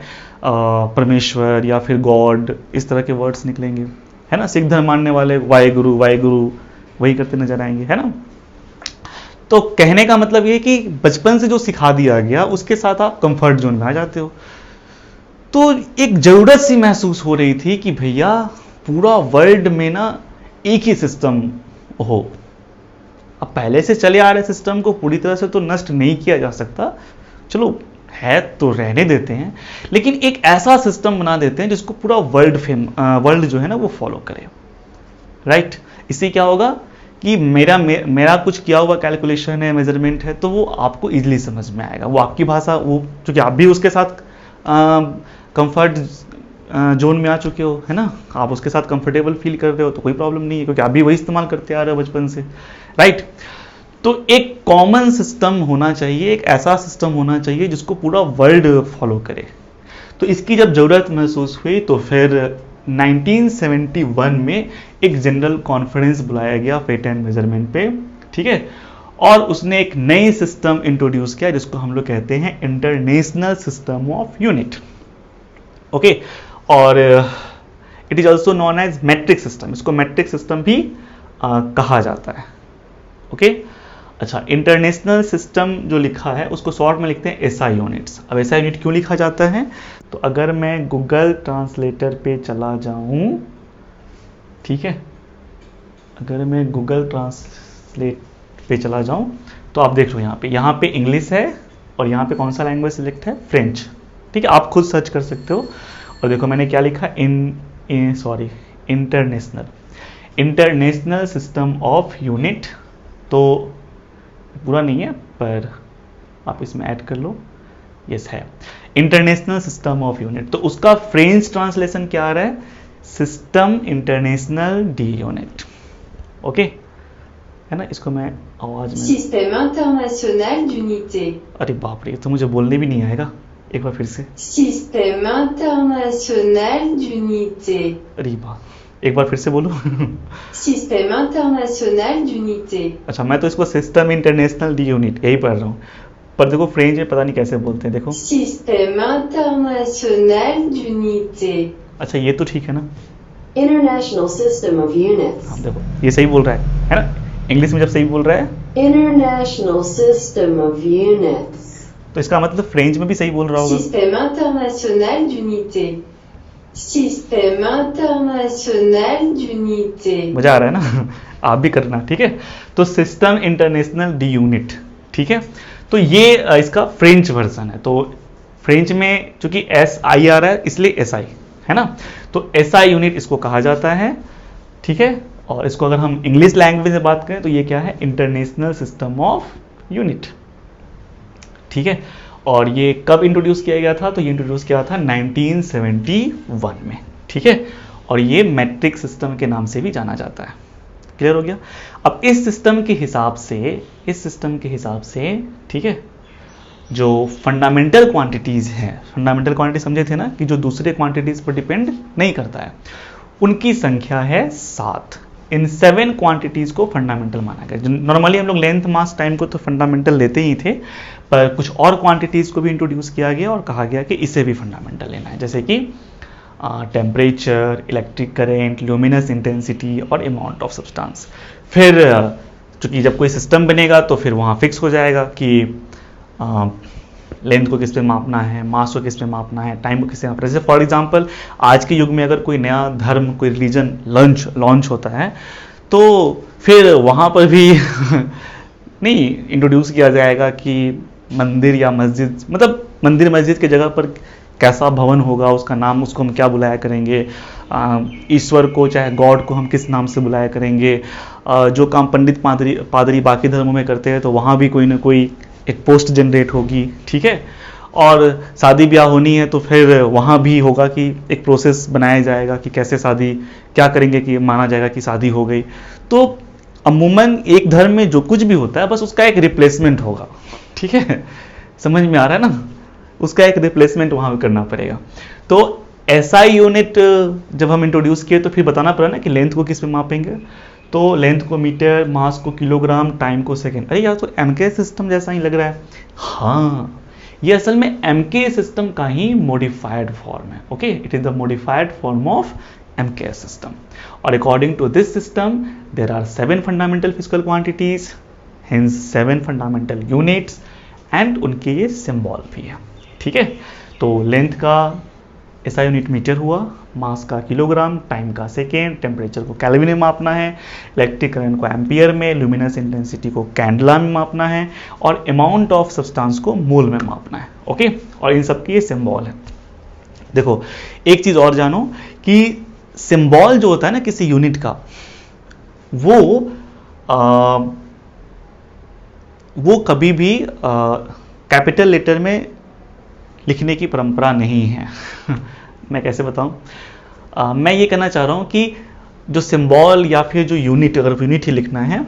परमेश्वर या फिर गॉड, इस तरह के वर्ड्स निकलेंगे, है ना। सिख धर्म मानने वाले वाहेगुरु वाहेगुरु वही करते नजर आएंगे, है ना। तो कहने का मतलब ये कि बचपन से जो सिखा दिया गया उसके साथ आप कंफर्ट जोन में आ जाते हो। तो एक जरूरत सी महसूस हो रही थी कि भैया पूरा वर्ल्ड में ना एक ही सिस्टम हो। अब पहले से चले आ रहे सिस्टम को पूरी तरह से तो नष्ट नहीं किया जा सकता, चलो है तो रहने देते हैं, लेकिन एक ऐसा सिस्टम बना देते हैं जिसको पूरा वर्ल्ड जो है ना वो फॉलो करे, राइट। इससे क्या होगा कि मेरा कुछ किया हुआ कैलकुलेशन है, मेजरमेंट है, तो वो आपको इजीली समझ में आएगा, वो आपकी भाषा, वो क्योंकि आप भी उसके साथ कंफर्ट जोन में आ चुके हो, है ना। आप उसके साथ कंफर्टेबल फील कर रहे हो तो कोई प्रॉब्लम नहीं है, क्योंकि आप भी वही इस्तेमाल करते आ रहे हो बचपन से, राइट। तो एक कॉमन सिस्टम होना चाहिए, एक ऐसा सिस्टम होना चाहिए जिसको पूरा वर्ल्ड फॉलो करे। तो इसकी जब जरूरत महसूस हुई तो फिर 1971 में एक जनरल कॉन्फ्रेंस बुलाया गया वेट एंड मेजरमेंट पे, ठीक है। और उसने एक नई सिस्टम इंट्रोड्यूस किया जिसको हम लोग कहते हैं international system of unit, okay. और it is also known as metric system, इसको मैट्रिक सिस्टम भी कहा जाता है, ओके। अच्छा, इंटरनेशनल सिस्टम जो लिखा है उसको शॉर्ट में लिखते हैं एसआई यूनिट्स। अब एसआई यूनिट क्यों लिखा जाता है? तो अगर मैं गूगल ट्रांसलेटर पे चला जाऊं, ठीक है, अगर मैं गूगल ट्रांसलेट पे चला जाऊं तो आप देख लो यहाँ पे इंग्लिश है और यहाँ पे कौन सा लैंग्वेज सिलेक्ट है? फ्रेंच, ठीक है। आप खुद सर्च कर सकते हो। और देखो मैंने क्या लिखा, इंटरनेशनल सिस्टम ऑफ यूनिट, तो पूरा नहीं है पर आप इसमें ऐड कर लो, यस है इंटरनेशनल सिस्टम ऑफ यूनिट। तो उसका फ्रेंच ट्रांसलेशन क्या आ रहा है? System international D unit, okay, है ना। इसको मैं आवाज में, सिस्टम इंटरनेशनल d'unité। अरे बाप रे, तो मुझे बोलने भी नहीं आएगा, एक बार फिर से। System international d'unité। अरे बाप, एक बार फिर से बोलो। System international d'unité। अच्छा, मैं तो इसको सिस्टम इंटरनेशनल डी यूनिट यही पढ़ रहा हूँ, पर देखो फ्रेंच में पता नहीं कैसे बोलते हैं, देखो। System international d'unité। अच्छा ये तो ठीक है ना, इंटरनेशनल सिस्टम ऑफ यूनिट्स। हाँ देखो ये सही बोल रहा है ना। इंग्लिश में जब सही बोल रहा है इंटरनेशनल सिस्टम ऑफ यूनिट्स, तो इसका मतलब फ्रेंच में भी सही बोल रहा होगा। System international d'unité। System international d'unité। मजा आ रहा है ना, आप भी करना, ठीक है। तो सिस्टम इंटरनेशनल डी यूनिट, ठीक है। तो ये इसका फ्रेंच वर्जन है। तो फ्रेंच में चूंकि एस आई आ रहा है इसलिए एस आई, है ना। तो एस आई यूनिट इसको कहा जाता है, ठीक है। और इसको अगर हम इंग्लिश लैंग्वेज में बात करें तो ये क्या है? इंटरनेशनल सिस्टम ऑफ यूनिट, ठीक है। और ये कब इंट्रोड्यूस किया गया था? तो ये इंट्रोड्यूस किया था 1971 में, ठीक है। और ये मैट्रिक सिस्टम के नाम से भी जाना जाता है। क्लियर हो गया? अब इस सिस्टम के हिसाब से ठीक है, जो फंडामेंटल क्वांटिटीज हैं, फंडामेंटल क्वांटिटी समझे थे ना कि जो दूसरे क्वांटिटीज पर डिपेंड नहीं करता है, उनकी संख्या है 7। इन 7 क्वांटिटीज को फंडामेंटल माना गया। नॉर्मली हम लोग लेंथ, मास, टाइम को तो फंडामेंटल लेते ही थे, पर कुछ और क्वांटिटीज को भी इंट्रोड्यूस किया गया और कहा गया कि इसे भी फंडामेंटल लेना है, जैसे कि temperature, electric current, luminous intensity और अमाउंट ऑफ सब्सटेंस। फिर चूंकि जब कोई सिस्टम बनेगा तो फिर वहाँ फिक्स हो जाएगा कि लेंथ को किस पे मापना है, मास को किस पे मापना है, टाइम को किस पे मापना है। जैसे फॉर एग्जांपल आज के युग में अगर कोई नया धर्म, कोई रिलीजन लॉन्च होता है तो फिर वहाँ पर भी नहीं इंट्रोड्यूस किया जाएगा कि मंदिर या मस्जिद, मतलब मंदिर मस्जिद की जगह पर कैसा भवन होगा, उसका नाम, उसको हम क्या बुलाया करेंगे, ईश्वर को चाहे गॉड को हम किस नाम से बुलाया करेंगे। जो काम पंडित पादरी बाकी धर्मों में करते हैं तो वहाँ भी कोई ना कोई एक पोस्ट जनरेट होगी, ठीक है। और शादी ब्याह होनी है तो फिर वहाँ भी होगा कि एक प्रोसेस बनाया जाएगा कि कैसे शादी, क्या करेंगे कि माना जाएगा कि शादी हो गई। तो अमूमन एक धर्म में जो कुछ भी होता है बस उसका एक रिप्लेसमेंट होगा, ठीक है। समझ में आ रहा है ना? उसका एक रिप्लेसमेंट वहाँ पे करना पड़ेगा। तो SI यूनिट जब हम इंट्रोड्यूस किए तो फिर बताना पड़ा ना कि लेंथ को किस पे मापेंगे। तो लेंथ को मीटर, मास को किलोग्राम, टाइम को सेकेंड। अरे यार, तो MK सिस्टम जैसा ही लग रहा है। हाँ, ये असल में MK सिस्टम का ही मॉडिफाइड फॉर्म है। Okay, it is the modified form of MK system. और according to this system there are 7 fundamental physical quantities, hence 7 fundamental units and उनके ये सिंबल भी है, ठीक है। तो लेंथ का SI यूनिट मीटर हुआ, मास का किलोग्राम, टाइम का सेकेंड, टेम्परेचर को केल्विन में मापना है, इलेक्ट्रिक करंट को एम्पियर में, ल्यूमिनस इंटेंसिटी को कैंडला में मापना है और अमाउंट ऑफ सब्सटेंस को मोल में मापना है। ओके, और इन सब की ये सिंबल है। देखो एक चीज और जानो कि सिंबल जो होता है ना किसी यूनिट का, वो कभी भी कैपिटल लेटर में लिखने की परंपरा नहीं है। मैं कैसे बताऊं? मैं ये कहना चाह रहा हूं कि जो सिंबल या फिर जो यूनिट, अगर यूनिट ही लिखना है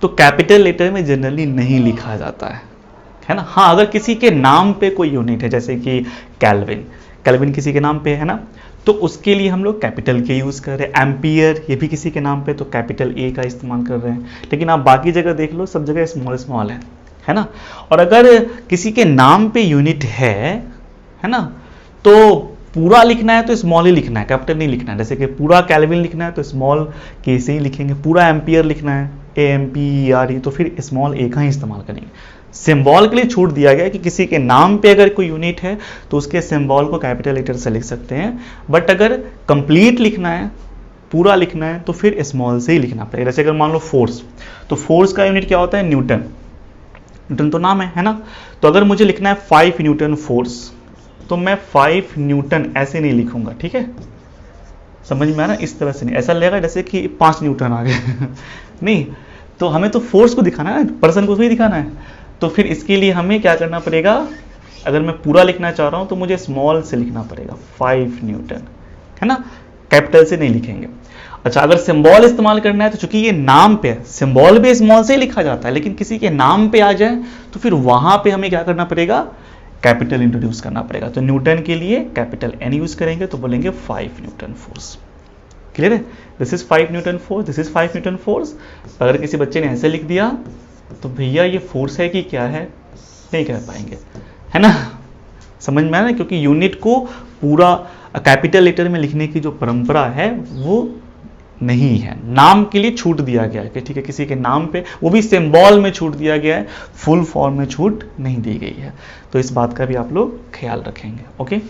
तो कैपिटल लेटर में जनरली नहीं लिखा जाता है ना। हाँ, अगर किसी के नाम पे कोई यूनिट है, जैसे कि कैल्विन किसी के नाम पे है ना, तो उसके लिए हम लोग कैपिटल के यूज कर रहे हैं। एम्पियर ये भी किसी के नाम पे, तो कैपिटल A का इस्तेमाल कर रहे हैं। लेकिन आप बाकी जगह देख लो, सब जगह स्मॉल स्मॉल है ना। और अगर किसी के नाम पे यूनिट है ना, तो पूरा लिखना है तो स्मॉल ही लिखना है, कैपिटल नहीं लिखना है। जैसे कि पूरा कैल्विन लिखना है तो स्मॉल के से ही लिखेंगे, पूरा एम्पियर लिखना है AMPER तो फिर स्मॉल A का ही इस्तेमाल करेंगे। सिंबल के लिए छूट दिया गया कि किसी के नाम पे अगर कोई यूनिट है तो उसके सिंबल को कैपिटल लेटर से लिख सकते हैं, बट अगर कंप्लीट लिखना है, पूरा लिखना है, तो फिर स्मॉल से ही लिखना पड़ेगा। जैसे अगर मान लो फोर्स, तो फोर्स का यूनिट क्या होता है? न्यूटन। न्यूटन तो नाम है ना। तो अगर मुझे लिखना है 5 न्यूटन फोर्स, तो मैं 5 न्यूटन ऐसे नहीं लिखूंगा, ठीक है। समझ में आ रहा है? इस तरह से नहीं, ऐसा लगेगा जैसे कि 5 न्यूटन आ गए। नहीं, तो हमें तो फोर्स को दिखाना है, पर्सन को भी दिखाना है। तो फिर इसके लिए हमें क्या करना पड़ेगा? अगर मैं पूरा लिखना चाह रहा हूं तो मुझे स्मॉल से लिखना पड़ेगा, 5 न्यूटन, है ना, कैपिटल से नहीं लिखेंगे। अच्छा, अगर सिंबल इस्तेमाल करना है तो चूंकि ये नाम पे है, सिंबल भी स्मॉल से ही लिखा जाता है, लेकिन किसी के नाम पे आ जाए तो फिर वहां पे हमें क्या करना पड़ेगा? कैपिटल इंट्रोड्यूस करना पड़ेगा। तो न्यूटन के लिए कैपिटल N यूज करेंगे, तो बोलेंगे 5 न्यूटन फोर्स। क्लियर है? This is 5 Newton force, this is 5 Newton force. अगर किसी बच्चे ने ऐसे लिख दिया तो भैया ये फोर्स है कि क्या है, नहीं कह पाएंगे, है ना। समझ में आया ना? क्योंकि यूनिट को पूरा कैपिटल लेटर में लिखने की जो परंपरा है वो नहीं है। नाम के लिए छूट दिया गया है कि ठीक है, किसी के नाम पे, वो भी सिंबल में छूट दिया गया है, फुल फॉर्म में छूट नहीं दी गई है। तो इस बात का भी आप लोग ख्याल रखेंगे। ओके,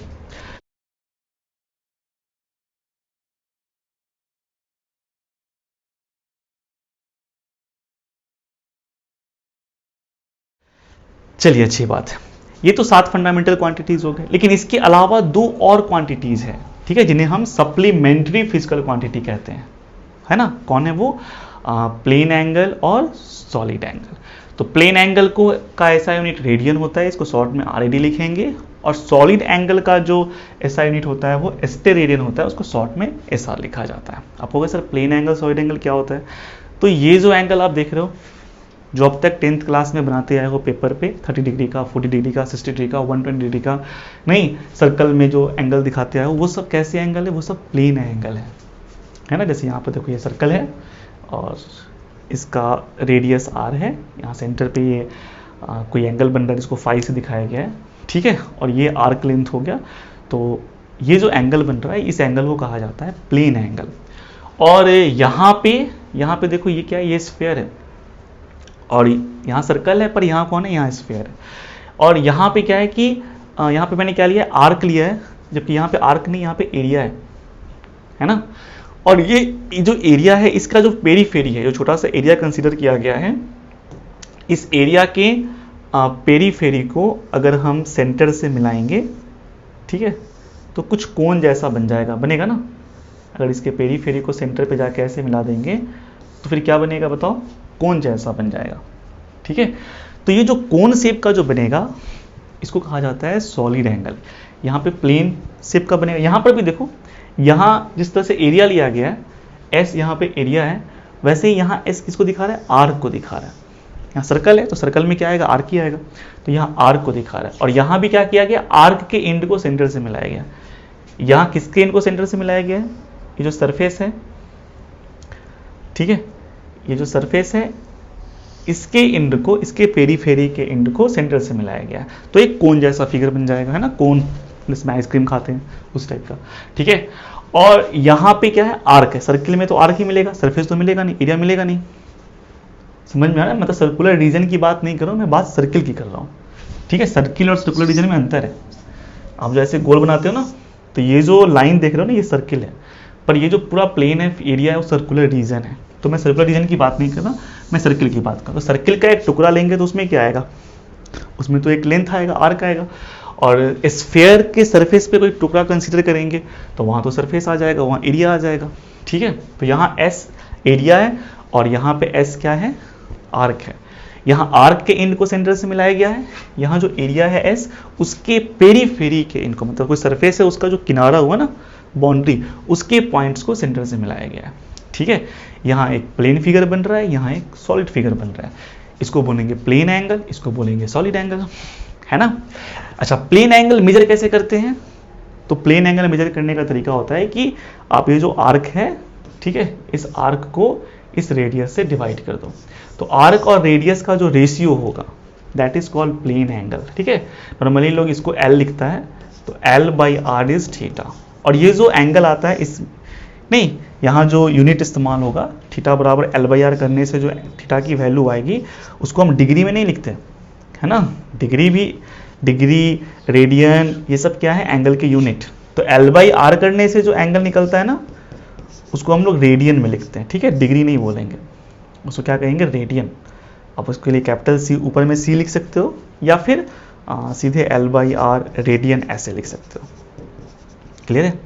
चलिए अच्छी बात है। ये तो 7 फंडामेंटल क्वांटिटीज हो गए, लेकिन इसके अलावा 2 और क्वांटिटीज है, ठीक है, जिन्हें हम सप्लीमेंट्री फिजिकल क्वांटिटी कहते हैं, है ना। कौन है वो? प्लेन एंगल और सॉलिड एंगल। तो प्लेन एंगल को का ऐसा यूनिट रेडियन होता है, इसको शॉर्ट में RAD लिखेंगे, और सॉलिड एंगल का जो ऐसा यूनिट होता है वो स्टेरेडियन होता है, उसको शॉर्ट में SR लिखा जाता है। आप होगा sir plane angle solid angle क्या होता है? तो ये जो एंगल आप देख रहे हो जो अब तक 10th क्लास में बनाते आए हो पेपर पे 30 डिग्री का, 40 डिग्री का, 60 डिग्री का, 120 डिग्री का, नहीं सर्कल में जो एंगल दिखाते आए हो वो सब कैसे एंगल है? वो सब प्लेन एंगल है ना। जैसे यहाँ पर देखो ये सर्कल है और इसका रेडियस R है, यहाँ सेंटर पे ये कोई एंगल बन रहा है जिसको फाई से दिखाया गया है, ठीक है, और ये आर्क लेंथ हो गया। तो ये जो एंगल बन रहा है इस एंगल को कहा जाता है प्लेन एंगल। और यहाँ पे देखो ये क्या है? ये स्फीयर है, और यहाँ सर्कल है पर यहाँ कौन है? यहाँ स्फीयर है। और यहाँ पे क्या है कि यहाँ पे मैंने क्या लिया है? आर्क लिया है, जबकि यहाँ पे आर्क नहीं, यहाँ पे एरिया है ना। और ये जो एरिया है इसका जो पेरीफेरी है, जो छोटा सा एरिया कंसीडर किया गया है, इस एरिया के पेरीफेरी को अगर हम सेंटर से मिलाएंगे, ठीक है, तो कुछ कोन जैसा बन जाएगा, बनेगा ना। अगर इसके पेरीफेरी को सेंटर पे जाके ऐसे मिला देंगे तो फिर क्या बनेगा बताओ? कोन जैसा बन जाएगा, ठीक है। तो ये जो कोन शेप का जो बनेगा इसको कहा जाता है सॉलिड एंगल। यहाँ पे प्लेन शेप का बनेगा। यहाँ पर भी देखो, यहाँ जिस तरह से एरिया लिया गया है, एस यहाँ पे एरिया है, वैसे ही यहाँ एस किसको दिखा रहा है? आर्क को दिखा रहा है। यहाँ सर्कल है तो सर्कल में क्या आएगा? आर्क ही आएगा, तो यहाँ आर्क को दिखा रहा है। और यहाँ भी क्या किया गया? आर्क के एंड को सेंटर से मिलाया गया। यहाँ किसके एंड को सेंटर से मिलाया गया है? ये जो सरफेस है, ठीक है, ये जो सरफेस है इसके एंड को, इसके पेरीफेरी के एंड को सेंटर से मिलाया गया, तो एक कोन जैसा फिगर बन जाएगा, है ना। कोन जिसमें आइसक्रीम खाते हैं उस टाइप का, ठीक है। और यहाँ पे क्या है? आर्क है। सर्किल में तो आर्क ही मिलेगा, सरफेस तो मिलेगा नहीं, एरिया मिलेगा नहीं। समझ में आ रहा है? मतलब सर्कुलर रीजन की बात नहीं कर रहा हूँ मैं, बात सर्किल की कर रहा हूँ, ठीक है। सर्किल और सर्कुलर रीजन में अंतर है। आप जो ऐसे गोल बनाते हो ना, तो ये जो लाइन देख रहे हो ना, ये सर्किल है, पर ये जो पूरा प्लेन है, एरिया है, वो सर्कुलर रीजन है। तो मैं सर्कुलर रीजन की बात नहीं कर रहा, मैं सर्किल की बात कर रहा हूँ। तो सर्किल का एक टुकड़ा लेंगे तो उसमें क्या आएगा? उसमें तो एक लेंथ आएगा, आर्क आएगा। और स्फीयर के सरफेस पे कोई टुकड़ा कंसीडर करेंगे तो वहाँ तो सरफेस आ जाएगा, वहाँ एरिया आ जाएगा, ठीक है। तो यहाँ एस एरिया है और यहाँ पे एस क्या है? आर्क है। यहाँ आर्क के एंड को सेंटर से मिलाया गया है, यहाँ जो एरिया है एस, उसके पेरीफेरी के एंड को, मतलब कोई सरफेस है उसका जो किनारा हुआ ना, बाउंड्री, उसके पॉइंट्स को सेंटर से मिलाया गया है, ठीक है। यहाँ एक प्लेन फिगर बन रहा है, यहाँ एक सॉलिड फिगर बन रहा है। इसको बोलेंगे प्लेन एंगल, इसको बोलेंगे सॉलिड एंगल, है ना। अच्छा, प्लेन एंगल मेजर कैसे करते हैं? तो प्लेन एंगल मेजर करने का तरीका होता है कि आप ये जो आर्क है, ठीक है, इस आर्क को इस रेडियस से डिवाइड कर दो। तो आर्क और रेडियस का जो रेशियो होगा that is called plane angle, ठीक है। नॉर्मली लोग इसको L लिखता है, तो L/R इज थीटा। और ये जो एंगल आता है इस नहीं, यहाँ जो यूनिट इस्तेमाल होगा थीटा बराबर L/R करने से जो थीटा की वैल्यू आएगी उसको हम डिग्री में नहीं लिखते, है ना। डिग्री, रेडियन, ये सब क्या है? एंगल के यूनिट। तो L/R करने से जो एंगल निकलता है ना, उसको हम लोग रेडियन में लिखते हैं, ठीक है। डिग्री नहीं बोलेंगे, उसको क्या कहेंगे? रेडियन। आप उसके लिए कैपिटल C ऊपर में C लिख सकते हो, या फिर सीधे L/R रेडियन ऐसे लिख सकते हो। क्लियर है?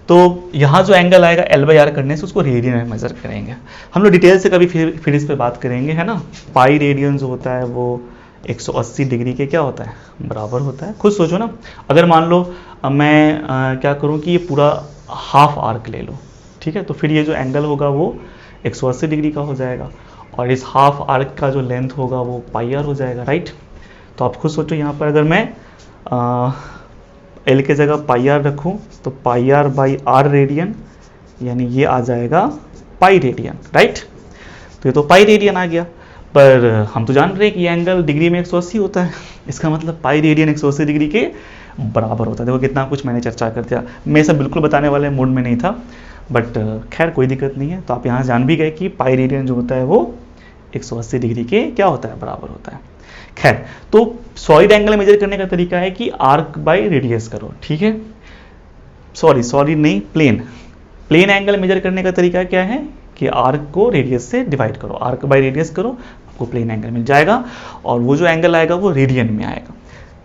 तो यहाँ जो एंगल आएगा L/R करने से उसको रेडियन में मेजर करेंगे। हम लोग डिटेल से कभी फिर इस पे बात करेंगे, है ना। पाई रेडियन जो होता है वो 180 डिग्री के क्या होता है? बराबर होता है। खुद सोचो ना, अगर मान लो मैं क्या करूँ कि ये पूरा हाफ आर्क ले लो, ठीक है, तो फिर ये जो एंगल होगा वो 180 डिग्री का हो जाएगा, और इस हाफ आर्क का जो लेंथ होगा वो πr हो जाएगा, राइट। तो आप खुद सोचो, यहाँ पर अगर मैं L के जगह πr रखूँ तो πr/r रेडियन, यानी ये आ जाएगा पाई रेडियन, राइट। तो ये तो पाई रेडियन आ गया, पर हम तो जान रहे हैं कि ये एंगल डिग्री में 180 होता है, इसका मतलब पाई रेडियन 180 डिग्री के बराबर होता है। देखो कितना कुछ मैंने चर्चा कर दिया। मैं सब बिल्कुल बताने वाले मूड में नहीं था, बट खैर कोई दिक्कत नहीं है। तो आप यहाँ जान भी गए कि पाई रेडियन जो होता है वो 180 डिग्री के क्या होता है? बराबर होता है। खैर, तो सॉलिड एंगल मेजर करने का तरीका है कि आर्क बाय रेडियस करो, ठीक है। सॉलिड नहीं, प्लेन एंगल मेजर करने का तरीका क्या है कि आर्क को रेडियस से डिवाइड करो, आर्क बाय रेडियस करो, आपको प्लेन एंगल मिल जाएगा, और वो जो एंगल आएगा वो रेडियन में आएगा।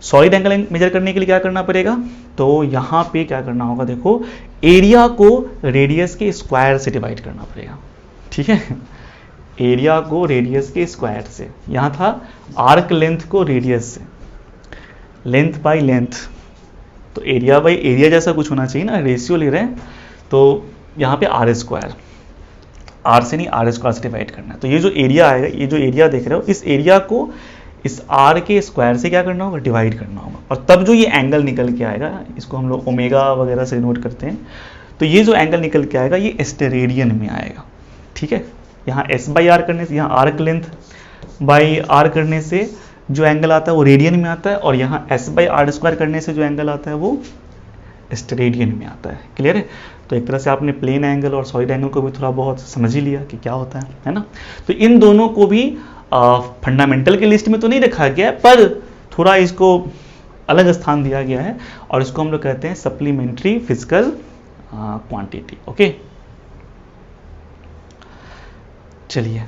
सॉलिड एंगल मेजर करने के लिए क्या करना पड़ेगा? तो यहाँ पे क्या करना होगा, देखो, एरिया को रेडियस के स्क्वायर से डिवाइड करना पड़ेगा, ठीक है। एरिया को रेडियस के स्क्वायर से, यहाँ था आर्क लेंथ को रेडियस से, लेंथ बाय लेंथ, तो एरिया बाय एरिया जैसा कुछ होना चाहिए ना, रेशियो ले रहे हैं, तो यहाँ पे आर स्क्वायर, आर से नहीं आर स्क्वायर से डिवाइड करना है। तो ये जो एरिया आएगा, ये जो एरिया देख रहे हो, इस एरिया को इस आर के स्क्वायर से क्या करना होगा, डिवाइड करना होगा, और तब जो ये एंगल निकल के आएगा, इसको हम लोग ओमेगा वगैरह से नोट करते हैं, तो ये जो एंगल निकल के आएगा ये स्टेरेडियन में आएगा। ठीक है, यहाँ एस बाई आर करने से, यहाँ आर्क लेंथ बाई आर करने से जो एंगल आता है वो रेडियन में आता है, और यहाँ एस बाई आर स्क्वायर करने से जो एंगल आता है वो स्टेरेडियन में आता है। क्लियर है? तो एक तरह से आपने प्लेन एंगल और सॉलिड एंगल को भी थोड़ा बहुत समझ ही लिया कि क्या होता है ना। तो इन दोनों को भी फंडामेंटल के लिस्ट में तो नहीं रखा गया है, पर थोड़ा इसको अलग स्थान दिया गया है, और इसको हम लोग कहते हैं सप्लीमेंट्री फिजिकल क्वांटिटी। ओके, चलिए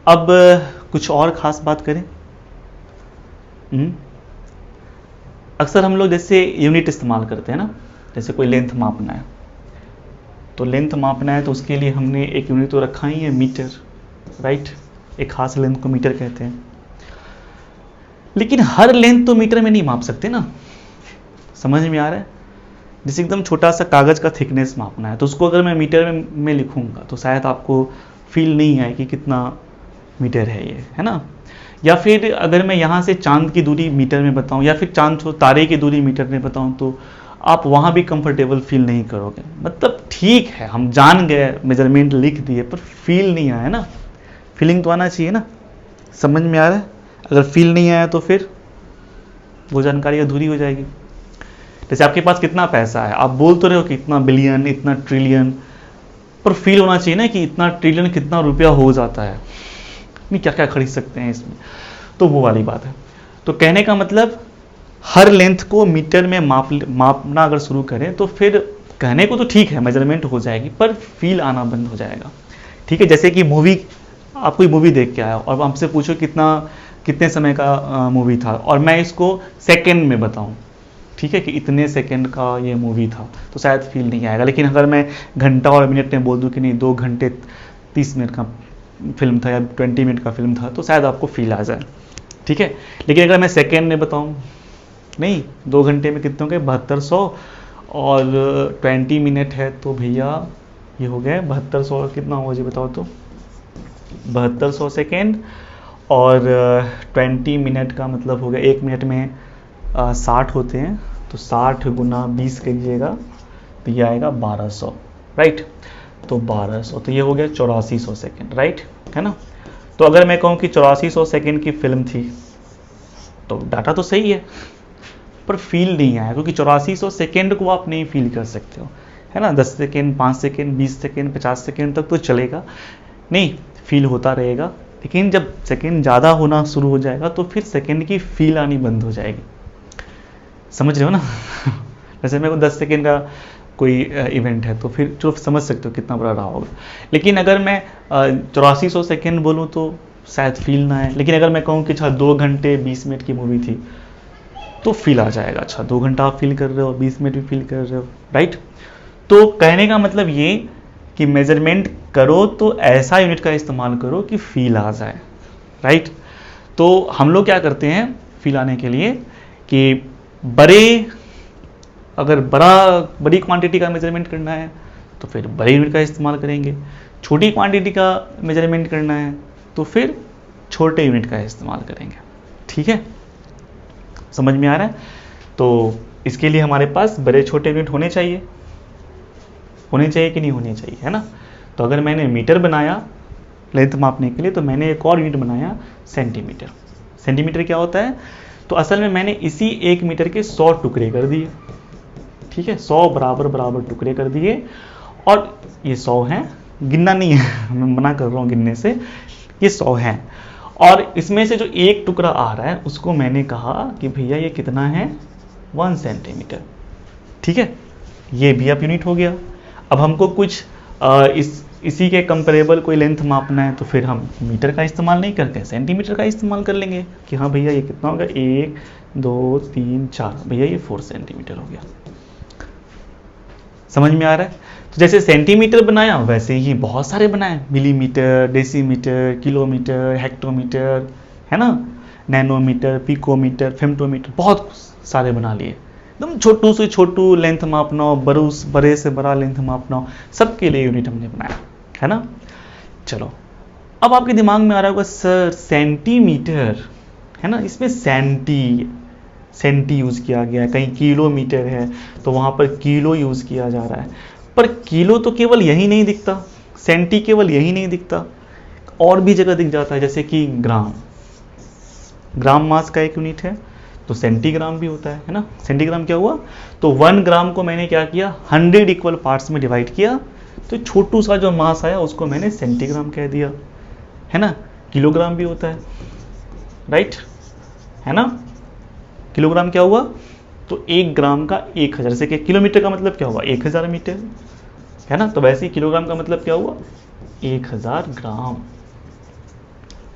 अब कुछ और ख़ास बात करें। अक्सर हम लोग जैसे यूनिट इस्तेमाल करते हैं ना, जैसे कोई लेंथ मापना है, तो लेंथ मापना है तो उसके लिए हमने एक यूनिट तो रखा ही है, मीटर, राइट। एक खास लेंथ को मीटर कहते हैं, लेकिन हर लेंथ तो मीटर में नहीं माप सकते ना, समझ में आ रहा है? जैसे एकदम छोटा सा कागज़ का थिकनेस मापना है, तो उसको अगर मैं मीटर में लिखूंगा तो शायद आपको फील नहीं आए कि कितना मीटर है ये, है ना। या फिर अगर मैं यहाँ से चांद की दूरी मीटर में बताऊँ, या फिर चांद से तारे की दूरी मीटर में बताऊँ, तो आप वहाँ भी कंफर्टेबल फील नहीं करोगे। मतलब ठीक है, हम जान गए, मेजरमेंट लिख दिए, पर फील नहीं आया ना। फीलिंग तो आना चाहिए ना, समझ में आ रहा है? अगर फील नहीं आया तो फिर वो जानकारी अधूरी हो जाएगी। जैसे आपके पास कितना पैसा है, आप बोल तो रहे हो कि इतना बिलियन, इतना ट्रिलियन, पर फील होना चाहिए ना कि इतना ट्रिलियन कितना रुपया हो जाता है, नहीं क्या क्या खरीद सकते हैं इसमें, तो वो वाली बात है। तो कहने का मतलब हर लेंथ को मीटर में मापना अगर शुरू करें तो फिर कहने को तो ठीक है मेजरमेंट हो जाएगी, पर फील आना बंद हो जाएगा। ठीक है, जैसे कि मूवी, आप कोई मूवी देख के आया और हमसे पूछो कितने समय का मूवी था, और मैं इसको सेकंड में बताऊं, ठीक है, कि इतने सेकंड का ये मूवी था, तो शायद फील नहीं आएगा। लेकिन अगर मैं घंटा और मिनट में बोल दूं कि नहीं 2 घंटे 30 मिनट का फिल्म था या 20 मिनट का फिल्म था, तो शायद आपको फील आ जाए। ठीक है, लेकिन अगर मैं सेकेंड में बताऊं, नहीं 2 घंटे में कितने हो गए 7200, और 20 मिनट है तो भैया ये हो गए 7200, कितना हुआ जी बताओ तो 7200 सेकेंड, और 20 मिनट का मतलब हो गया 1 मिनट में 60 होते हैं, तो 60 गुना 20 करिएगा तो ये आएगा 1200, राइट। तो 1200, तो ये हो गया 8400 सेकेंड, राइट, है ना। तो अगर मैं कहूँ कि 8400 सेकेंड की फिल्म थी, तो डाटा तो सही है, पर फील नहीं आया, क्योंकि 8400 सेकेंड को आप नहीं फील कर सकते हो, है ना। 10 सेकेंड, 5 सेकेंड, 20 सेकेंड, 50 सेकेंड तक तो चलेगा, नहीं फील होता रहेगा। लेकिन जब सेकेंड ज़्यादा होना शुरू हो जाएगा तो फिर सेकेंड की फील आनी बंद हो जाएगी, समझ रहे हो ना। जैसे मेरे को 10 सेकेंड का कोई इवेंट है तो फिर जो समझ सकते हो कितना बड़ा रहा होगा। लेकिन अगर मैं 8400 सेकेंड बोलूँ तो शायद फील ना आए। लेकिन अगर मैं कहूँ कि अच्छा 2 घंटे 20 मिनट की मूवी थी, तो फील आ जाएगा। अच्छा 2 घंटा आप फील कर रहे हो, 20 मिनट भी फील कर रहे हो, राइट। तो कहने का मतलब ये कि मेजरमेंट करो तो ऐसा यूनिट का इस्तेमाल करो कि फील आ जाए, राइट। तो हम लोग क्या करते हैं फील आने के लिए कि अगर बड़ी क्वांटिटी का मेजरमेंट करना है तो फिर बड़े यूनिट का इस्तेमाल करेंगे, छोटी क्वांटिटी का मेजरमेंट करना है तो फिर छोटे यूनिट का इस्तेमाल करेंगे। ठीक है, समझ में आ रहा है। तो इसके लिए हमारे पास बड़े छोटे यूनिट होने चाहिए कि नहीं होने चाहिए, है ना। तो अगर मैंने मीटर बनाया लेंथ मापने के लिए, तो मैंने एक और यूनिट बनाया सेंटीमीटर। सेंटीमीटर क्या होता है, तो असल में मैंने इसी 1 मीटर के 100 टुकड़े कर दिए, ठीक है, 100 बराबर टुकड़े कर दिए, और ये 100 हैं, गिनना नहीं है मैं मना कर रहा हूँ गिनने से, ये 100 हैं। और इसमें से जो एक टुकड़ा आ रहा है उसको मैंने कहा कि भैया ये कितना है 1 सेंटीमीटर, ठीक है, ये भी अब यूनिट हो गया। अब हमको कुछ इस इसी के कंपेरेबल कोई लेंथ मापना है तो फिर हम मीटर का इस्तेमाल नहीं करते, सेंटीमीटर का इस्तेमाल कर लेंगे कि हाँ भैया ये कितना होगा, 1 2 3 4, भैया ये 4 सेंटीमीटर हो गया। समझ में आ रहा है? तो जैसे सेंटीमीटर बनाया वैसे ही बहुत सारे बनाए, मिलीमीटर, डेसीमीटर, किलोमीटर, हेक्टोमीटर, है ना, नैनोमीटर, पिकोमीटर, फेम्टोमीटर, बहुत सारे बना लिए। एकदम छोटू से छोटू लेंथ मापना हो, बड़े से बड़ा लेंथ मापना हो, सबके लिए यूनिट हमने बनाया, है ना। चलो अब आपके दिमाग में आ रहा होगा सर सेंटीमीटर, है ना, इसमें सेंटी यूज किया गया है, कहीं किलोमीटर है तो वहां पर किलो यूज किया जा रहा है, पर किलो तो केवल यही नहीं दिखता, सेंटी केवल यही नहीं दिखता, और भी जगह दिख जाता है, जैसे कि ग्राम मास का एक यूनिट है तो सेंटीग्राम भी होता है ना। सेंटीग्राम क्या हुआ, तो 1 ग्राम को मैंने क्या किया, 100 इक्वल पार्ट्स में डिवाइड किया, तो छोटू सा जो मास आया उसको मैंने सेंटीग्राम कह दिया, है ना। किलोग्राम भी होता है, राइट, है ना। किलोग्राम क्या हुआ, तो 1 ग्राम का 1000, जैसे कि किलोमीटर का मतलब क्या हुआ, 1000 मीटर, है ना। तो वैसे ही किलोग्राम का मतलब क्या हुआ, 1000 ग्राम।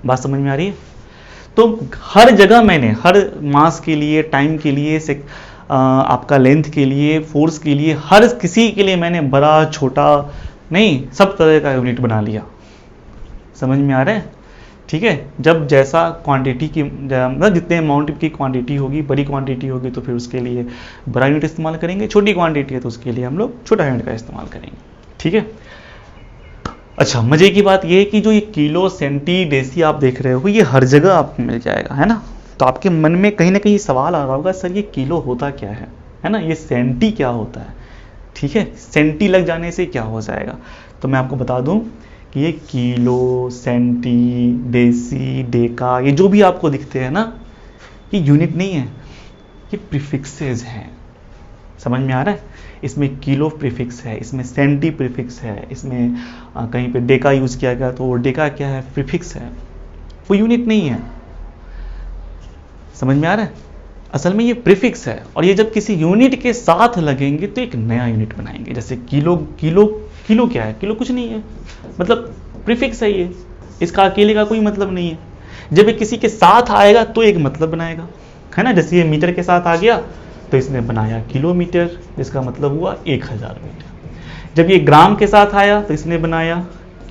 बात समझ में आ रही है? तो हर जगह मैंने हर मास के लिए, टाइम के लिए, आपका लेंथ के लिए, फोर्स के लिए, हर किसी के लिए मैंने बड़ा छोटा नहीं, सब तरह का यूनिट बना लिया। समझ में आ रहा है? ठीक है, जब जैसा क्वांटिटी की, मतलब जितने अमाउंट की क्वांटिटी होगी, बड़ी क्वांटिटी होगी तो फिर उसके लिए बड़ा यूनिट इस्तेमाल करेंगे, छोटी क्वांटिटी है तो उसके लिए हम लोग छोटा यूनिट का इस्तेमाल करेंगे, ठीक है। अच्छा, मजे की बात यह है कि जो ये किलो, सेंटी, डेसी आप देख रहे हो, ये हर जगह आपको मिल जाएगा, है ना। तो आपके मन में कहीं ना कहीं सवाल आ रहा होगा, सर ये किलो होता क्या है ना, ये सेंटी क्या होता है, ठीक है, सेंटी लग जाने से क्या हो जाएगा। तो मैं आपको बता दूं कि ये किलो, सेंटी, डेसी, डेका, ये जो भी आपको दिखते हैं ना, ये यूनिट नहीं है, ये प्रीफिक्सेस हैं। समझ में आ रहा है? इसमें किलो प्रीफिक्स है, इसमें सेंटी प्रीफिक्स है, इसमें कहीं पे डेका यूज किया गया तो वो डेका क्या है, प्रीफिक्स है, वो यूनिट नहीं है। समझ में आ रहा है? असल में ये प्रीफिक्स है, और ये जब किसी यूनिट के साथ लगेंगे तो एक नया यूनिट बनाएंगे। जैसे किलो क्या है, किलो कुछ नहीं है, मतलब प्रीफिक्स है ये, इसका अकेले का कोई मतलब नहीं है। जब ये किसी के साथ आएगा तो एक मतलब बनाएगा, है ना। जैसे ये मीटर के साथ आ गया तो इसने बनाया किलोमीटर, जिसका मतलब हुआ 1000 मीटर। जब ये ग्राम के साथ आया तो इसने बनाया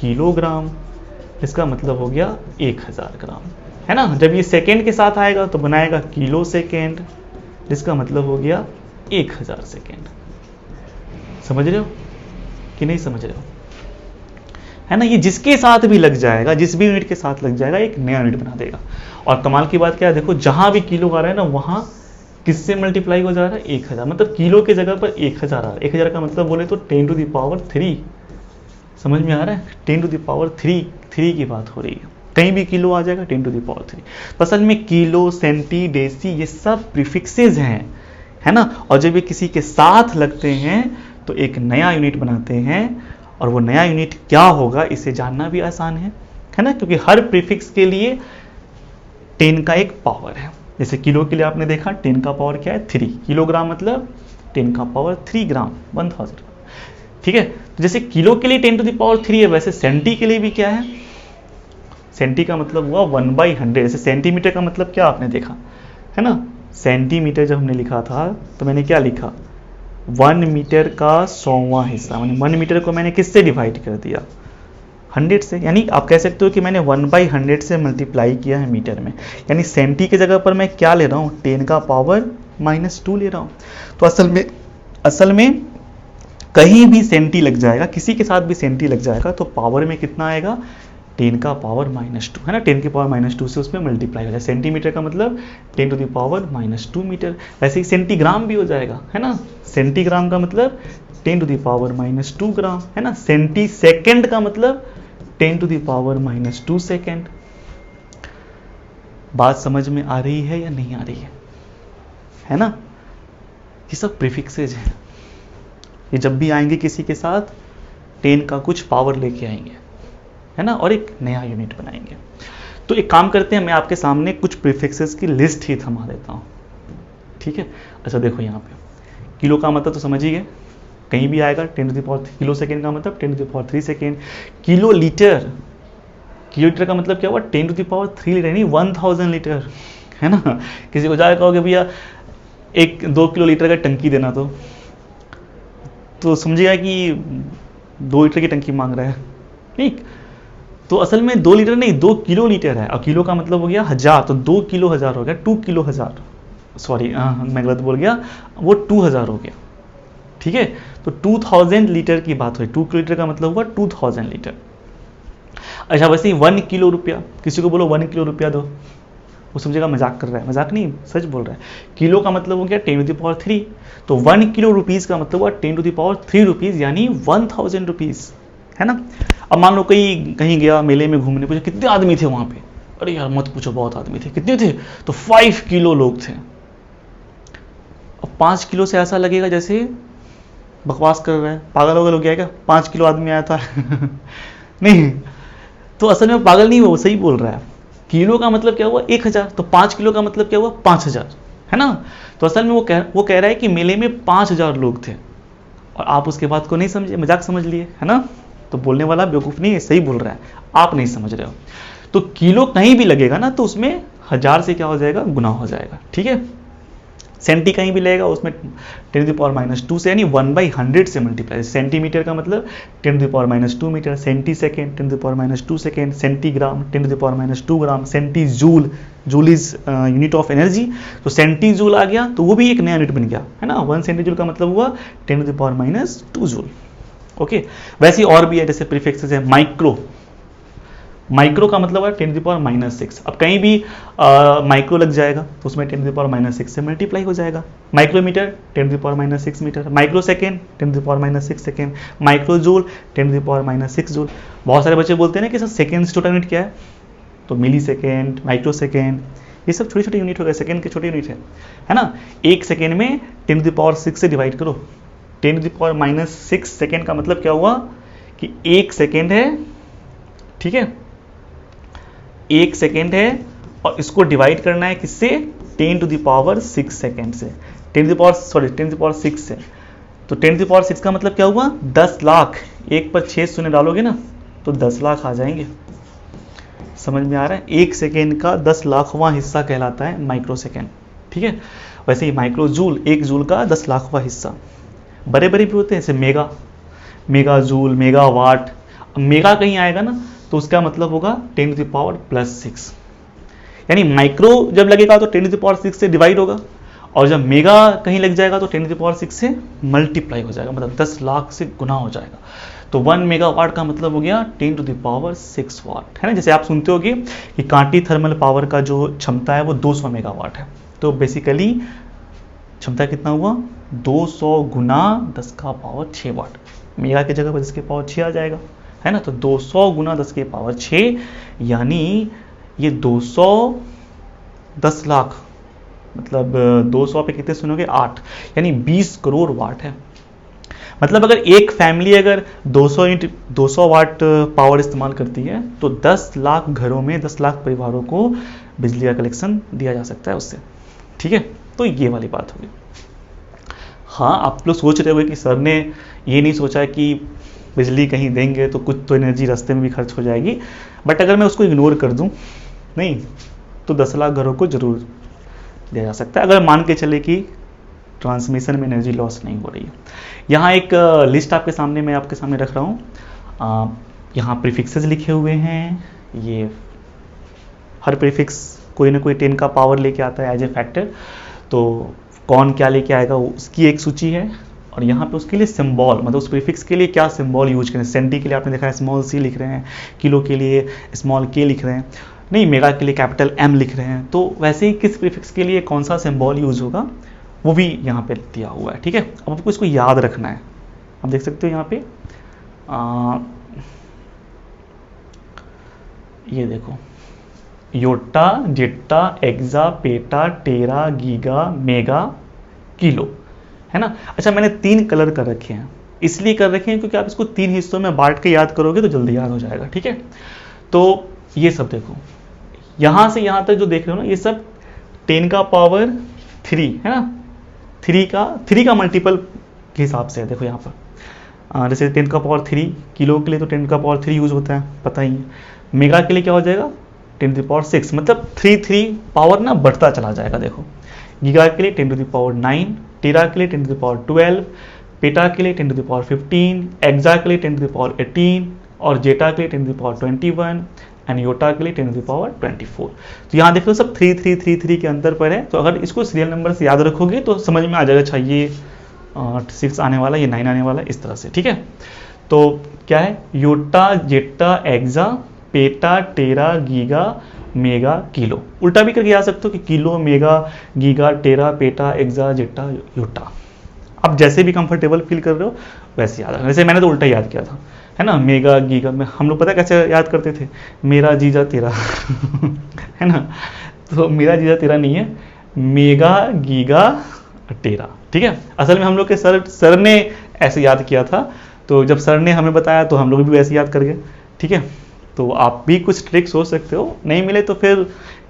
किलोग्राम, इसका मतलब हो गया 1000 ग्राम, है ना। जब ये सेकेंड के साथ आएगा तो बनाएगा किलो सेकेंड, जिसका मतलब हो गया 1000 सेकेंड। समझ रहे हो कि नहीं समझ रहे हो, है ना। ये जिसके साथ भी लग जाएगा, जिस भी यूनिट के साथ लग जाएगा, एक नया यूनिट बना देगा। और कमाल की बात क्या है, देखो जहां भी किलो आ रहा है ना, वहां किससे मल्टीप्लाई हो जा रहा है, 1000, मतलब किलो की जगह पर 1000 आ रहा है। 1000 का मतलब बोले तो 10 टू द पावर 3। समझ में आ रहा है? 10 टू द पावर 3 की बात हो रही है, कहीं भी किलो आ जाएगा 10 टू द पावर 3। तो असल में किलो, सेंटी, डेसी ये सब प्रीफिक्सेस हैं, है ना। और जब ये किसी के साथ लगते हैं तो एक नया यूनिट बनाते हैं, और वो नया यूनिट क्या होगा इसे जानना भी आसान है ना, क्योंकि हर प्रीफिक्स के लिए 10 का एक पावर है। जैसे किलो के लिए आपने देखा 10 का पावर क्या है, 3। किलोग्राम मतलब 10 का पावर 3 ग्राम, 1000, ठीक है। तो जैसे किलो के लिए 10 टू द पावर 3 है, वैसे सेंटी के लिए भी क्या है, सेंटी का मतलब हुआ 1/100। जैसे सेंटीमीटर का मतलब क्या आपने देखा, है ना। सेंटीमीटर जब हमने लिखा था तो मैंने क्या लिखा, 1 मीटर का 100वां हिस्सा, मैंने 1 मीटर को मैंने किससे डिवाइड कर दिया, 100 से। यानी आप कह सकते हो कि मैंने 1/100 से मल्टीप्लाई किया है मीटर में। यानी सेंटी की जगह पर मैं क्या ले रहा हूँ, 10 का पावर -2 ले रहा हूँ। तो असल में कहीं भी सेंटी लग जाएगा, किसी के साथ भी सेंटी लग जाएगा तो पावर में कितना आएगा, 10 का पावर -2, है ना। 10 की पावर -2 से उसमें मल्टीप्लाई हो जाए। सेंटीमीटर का मतलब 10 टू द पावर -2 मीटर। वैसे ही सेंटीग्राम भी हो जाएगा, है ना। सेंटीग्राम का मतलब 10 टू द पावर -2 ग्राम, है ना। सेंटी सेकेंड का मतलब 10 टू द पावर -2 सेकेंड। बात समझ में आ रही है या नहीं आ रही है ना। ये सब प्रीफिक्सेज हैं, ये जब भी आएंगे किसी के साथ 10 का कुछ पावर लेके आएंगे, है ना, और एक नया यूनिट बनाएंगे। तो एक काम करते हैं, मैं आपके सामने कुछ प्रीफिक्सेस की लिस्ट ही थमा देता हूं, ठीक है। अच्छा देखो यहाँ पे किलो का मतलब तो समझ ही गए, कहीं भी आएगा 10⁻³ किलो सेकेंड का मतलब 10⁻³ सेकेंड। किलो लीटर का मतलब क्या हुआ 10⁻³ लीटर, यानी 1000 लीटर, है ना। किसी को जाकर कहोगे भैया 1-2 किलो लीटर का टंकी देना, तो समझेगा कि 2 लीटर की टंकी मांग रहा है, ठीक। तो असल में 2 लीटर नहीं 2 किलो लीटर है, और किलो का मतलब हो गया 1000, तो 2 किलो 1000 हो गया, 2 किलो 1000, सॉरी मैं गलत बोल गया, वो 2000 हो गया, ठीक है। तो 2000 लीटर की बात हुई, 2 किलो लीटर का मतलब हुआ 2000 लीटर। अच्छा वैसे ही 1 किलो रुपया, किसी को बोलो 1 किलो रुपया दो, वो समझेगा मजाक कर रहा है, मजाक नहीं सच बोल रहा है। किलो का मतलब हो गया 10⁻³, तो 1 किलो रुपीज़ का मतलब हुआ 10⁻³ रुपीज़, यानी 1000 रुपीज़, है ना। अब मान लो कहीं गया मेले में घूमने, पूछा कितने आदमी थे वहाँ पे, अरे यार मत पूछो बहुत आदमी थे, कितने थे, तो 5 किलो लोग थे। अब 5 किलो से ऐसा लगेगा जैसे बकवास कर रहा है, पागल हो गया क्या, 5 किलो आदमी आया था नहीं, तो असल में पागल नहीं हुआ, वो सही बोल रहा है। किलो का मतलब क्या हुआ 1000, तो 5 किलो का मतलब क्या हुआ 5000, है ना। तो असल में वो कह रहा है कि मेले में 5000 लोग थे, और आप उसके बात को नहीं समझे, मजाक समझ लिए, है ना। तो बोलने वाला बेवकूफ़ नहीं है, सही बोल रहा है, आप नहीं समझ रहे हो। तो किलो कहीं भी लगेगा ना, तो उसमें 1000 से क्या हो जाएगा, गुना हो जाएगा, ठीक है। सेंटी कहीं भी लगेगा उसमें 10⁻² से, यानी 1/100 से मल्टीप्लाई। सेंटीमीटर का मतलब 10⁻² metre, centi second 10⁻² second, centigram 10⁻² gram, centi joule, joule is unit of energy, तो सेंटी जूल आ गया, तो वो भी एक नया यूनिट बन गया, है ना। 1 सेंटी जूल का मतलब हुआ 10⁻² जूल, ओके। वैसे और भी है, जैसे प्रीफिक्सेस है, माइक्रो का मतलब है 10⁻⁻6। अब कहीं भी माइक्रो लग जाएगा तो उसमें 10⁻⁻6 से मल्टीप्लाई हो जाएगा। Micrometre 10⁻⁻6 metre, micro second 10⁻⁻6 second, micro joule 10⁻⁻6 joule. बहुत सारे बच्चे बोलते हैं ना कि सर सेकेंड से छोटा यूनिट क्या है, तो मिली सेकेंड, माइक्रो सेकेंड, ये सब छोटे छोटे यूनिट हो गए, सेकेंड के छोटे यूनिट है ना। एक सेकेंड में 10⁻6 से डिवाइड करो, 10⁻⁻6 सेकेंड का मतलब क्या हुआ कि 1 सेकेंड है, ठीक है, 1 सेकेंड है, और इसको डिवाइड करना है किससे, 10⁻6 सेकेंड से, 10⁻6 से। तो 10⁻6 का मतलब क्या हुआ 10 लाख, 1 पर 6 शून्य डालोगे ना तो 10 लाख आ जाएंगे। समझ में आ रहा है, 1 सेकेंड का 10 लाखवां हिस्सा कहलाता है माइक्रो सेकेंड, ठीक है। वैसे ही माइक्रो जूल, 1 जूल का 10 लाखवां हिस्सा। बड़े बड़े भी होते हैं, जैसे mega joule, mega watt. Mega कहीं आएगा ना तो उसका मतलब होगा 10⁻+6, यानी माइक्रो जब लगेगा तो 10⁻6 से डिवाइड होगा, और जब मेगा कहीं लग जाएगा तो 10⁻6 से मल्टीप्लाई हो जाएगा, मतलब 10 लाख से गुना हो जाएगा। तो 1 मेगावाट का मतलब हो गया 10⁻6 वाट, है ना। जैसे आप सुनते होगे कि कांटी थर्मल पावर का जो क्षमता है वो 200 मेगावाट है, तो बेसिकली क्षमता कितना हुआ 200 गुना 10⁻6 वाट, मेगा की जगह पर 10⁻6 आ जाएगा, है ना। तो 200 गुना 10⁻6, यानी ये 10 लाख, मतलब 200 पे कितने सुनोगे 8, यानी 20 करोड़ वाट है। मतलब अगर एक फैमिली अगर 200 वाट पावर इस्तेमाल करती है तो 10 लाख घरों में, 10 लाख परिवारों को बिजली का कलेक्शन दिया जा सकता है उससे, ठीक है। तो ये वाली बात होगी। हाँ, आप लोग सोच रहे होंगे कि सर ने ये नहीं सोचा कि बिजली कहीं देंगे तो कुछ तो एनर्जी रास्ते में भी खर्च हो जाएगी, बट अगर मैं उसको इग्नोर कर दूं नहीं तो 10 लाख घरों को जरूर दिया जा सकता है, अगर मान के चले कि ट्रांसमिशन में एनर्जी लॉस नहीं हो रही है। यहाँ एक लिस्ट आपके सामने मैं आपके सामने रख रहा हूँ। यहाँ प्रीफिक्सेस लिखे हुए हैं, ये हर प्रीफिक्स कोई ना कोई 10 का पावर लेके आता है एज ए फैक्टर, तो कौन क्या लेके आएगा उसकी एक सूची है, और यहाँ पे उसके लिए सिंबल, मतलब उस प्रीफिक्स के लिए क्या सिंबल यूज करें। सेंटी के लिए आपने देखा है स्मॉल सी लिख रहे हैं, किलो के लिए स्मॉल के लिख रहे हैं, नहीं मेगा के लिए कैपिटल M लिख रहे हैं, तो वैसे ही किस प्रीफिक्स के लिए कौन सा सिंबल यूज होगा वो भी यहाँ पे दिया हुआ है, ठीक है। अब आपको इसको याद रखना है, आप देख सकते हो यहाँ पे ये देखो, योटा, जेटा, एक्सा, पेटा, टेरा, गीगा, मेगा, किलो, है ना। अच्छा, मैंने 3 कलर कर रखे हैं, इसलिए कर रखे हैं क्योंकि आप इसको 3 हिस्सों में बांट के याद करोगे तो जल्दी याद हो जाएगा, ठीक है। तो ये सब देखो, यहाँ से यहाँ तक जो देख रहे हो ना, ये सब 10 का पावर 3 है ना, 3 का मल्टीपल के हिसाब से है। देखो यहाँ पर जैसे 10⁻³ किलो के लिए तो 10⁻³ यूज़ होता है, पता ही है। मेगा के लिए क्या हो जाएगा 10⁶, मतलब 3 पावर ना बढ़ता चला जाएगा। देखो गीगा के लिए 10⁹, टेरा के लिए 10⁻12, पेटा के लिए 10⁻15, एक्सा के लिए 10⁻18 और जेटा के लिए 10⁻21 एंड योटा के लिए 10⁻24। तो यहाँ देख लो सब 3 के अंदर पर है। तो अगर इसको सीरियल नंबर से याद रखोगे तो समझ में आ जाएगा, अच्छा ये 6 आने वाला, ये 9 आने वाला, इस तरह से, ठीक है। तो क्या है, योटा, जेटा, एक्सा, पेटा, टेरा, गीगा, मेगा, किलो। उल्टा भी करके आ सकते हो कि किलो, मेगा, गीगा, टेरा, पेटा, एक्सा, जेटा, योटा। अब जैसे भी कंफर्टेबल फील कर रहे हो वैसे याद रखना। जैसे मैंने तो उल्टा याद किया था, है ना, मेगा गीगा में हम लोग पता कैसे याद करते थे, मेरा जीजा तेरा है ना। तो मेरा जीजा तेरा नहीं है, मेगा गीगा टेरा, ठीक है। असल में हम लोग के सर ने ऐसे याद किया था, तो जब सर ने हमें बताया तो हम लोग भी वैसे याद कर गए, ठीक है। तो आप भी कुछ ट्रिक सोच सकते हो, नहीं मिले तो फिर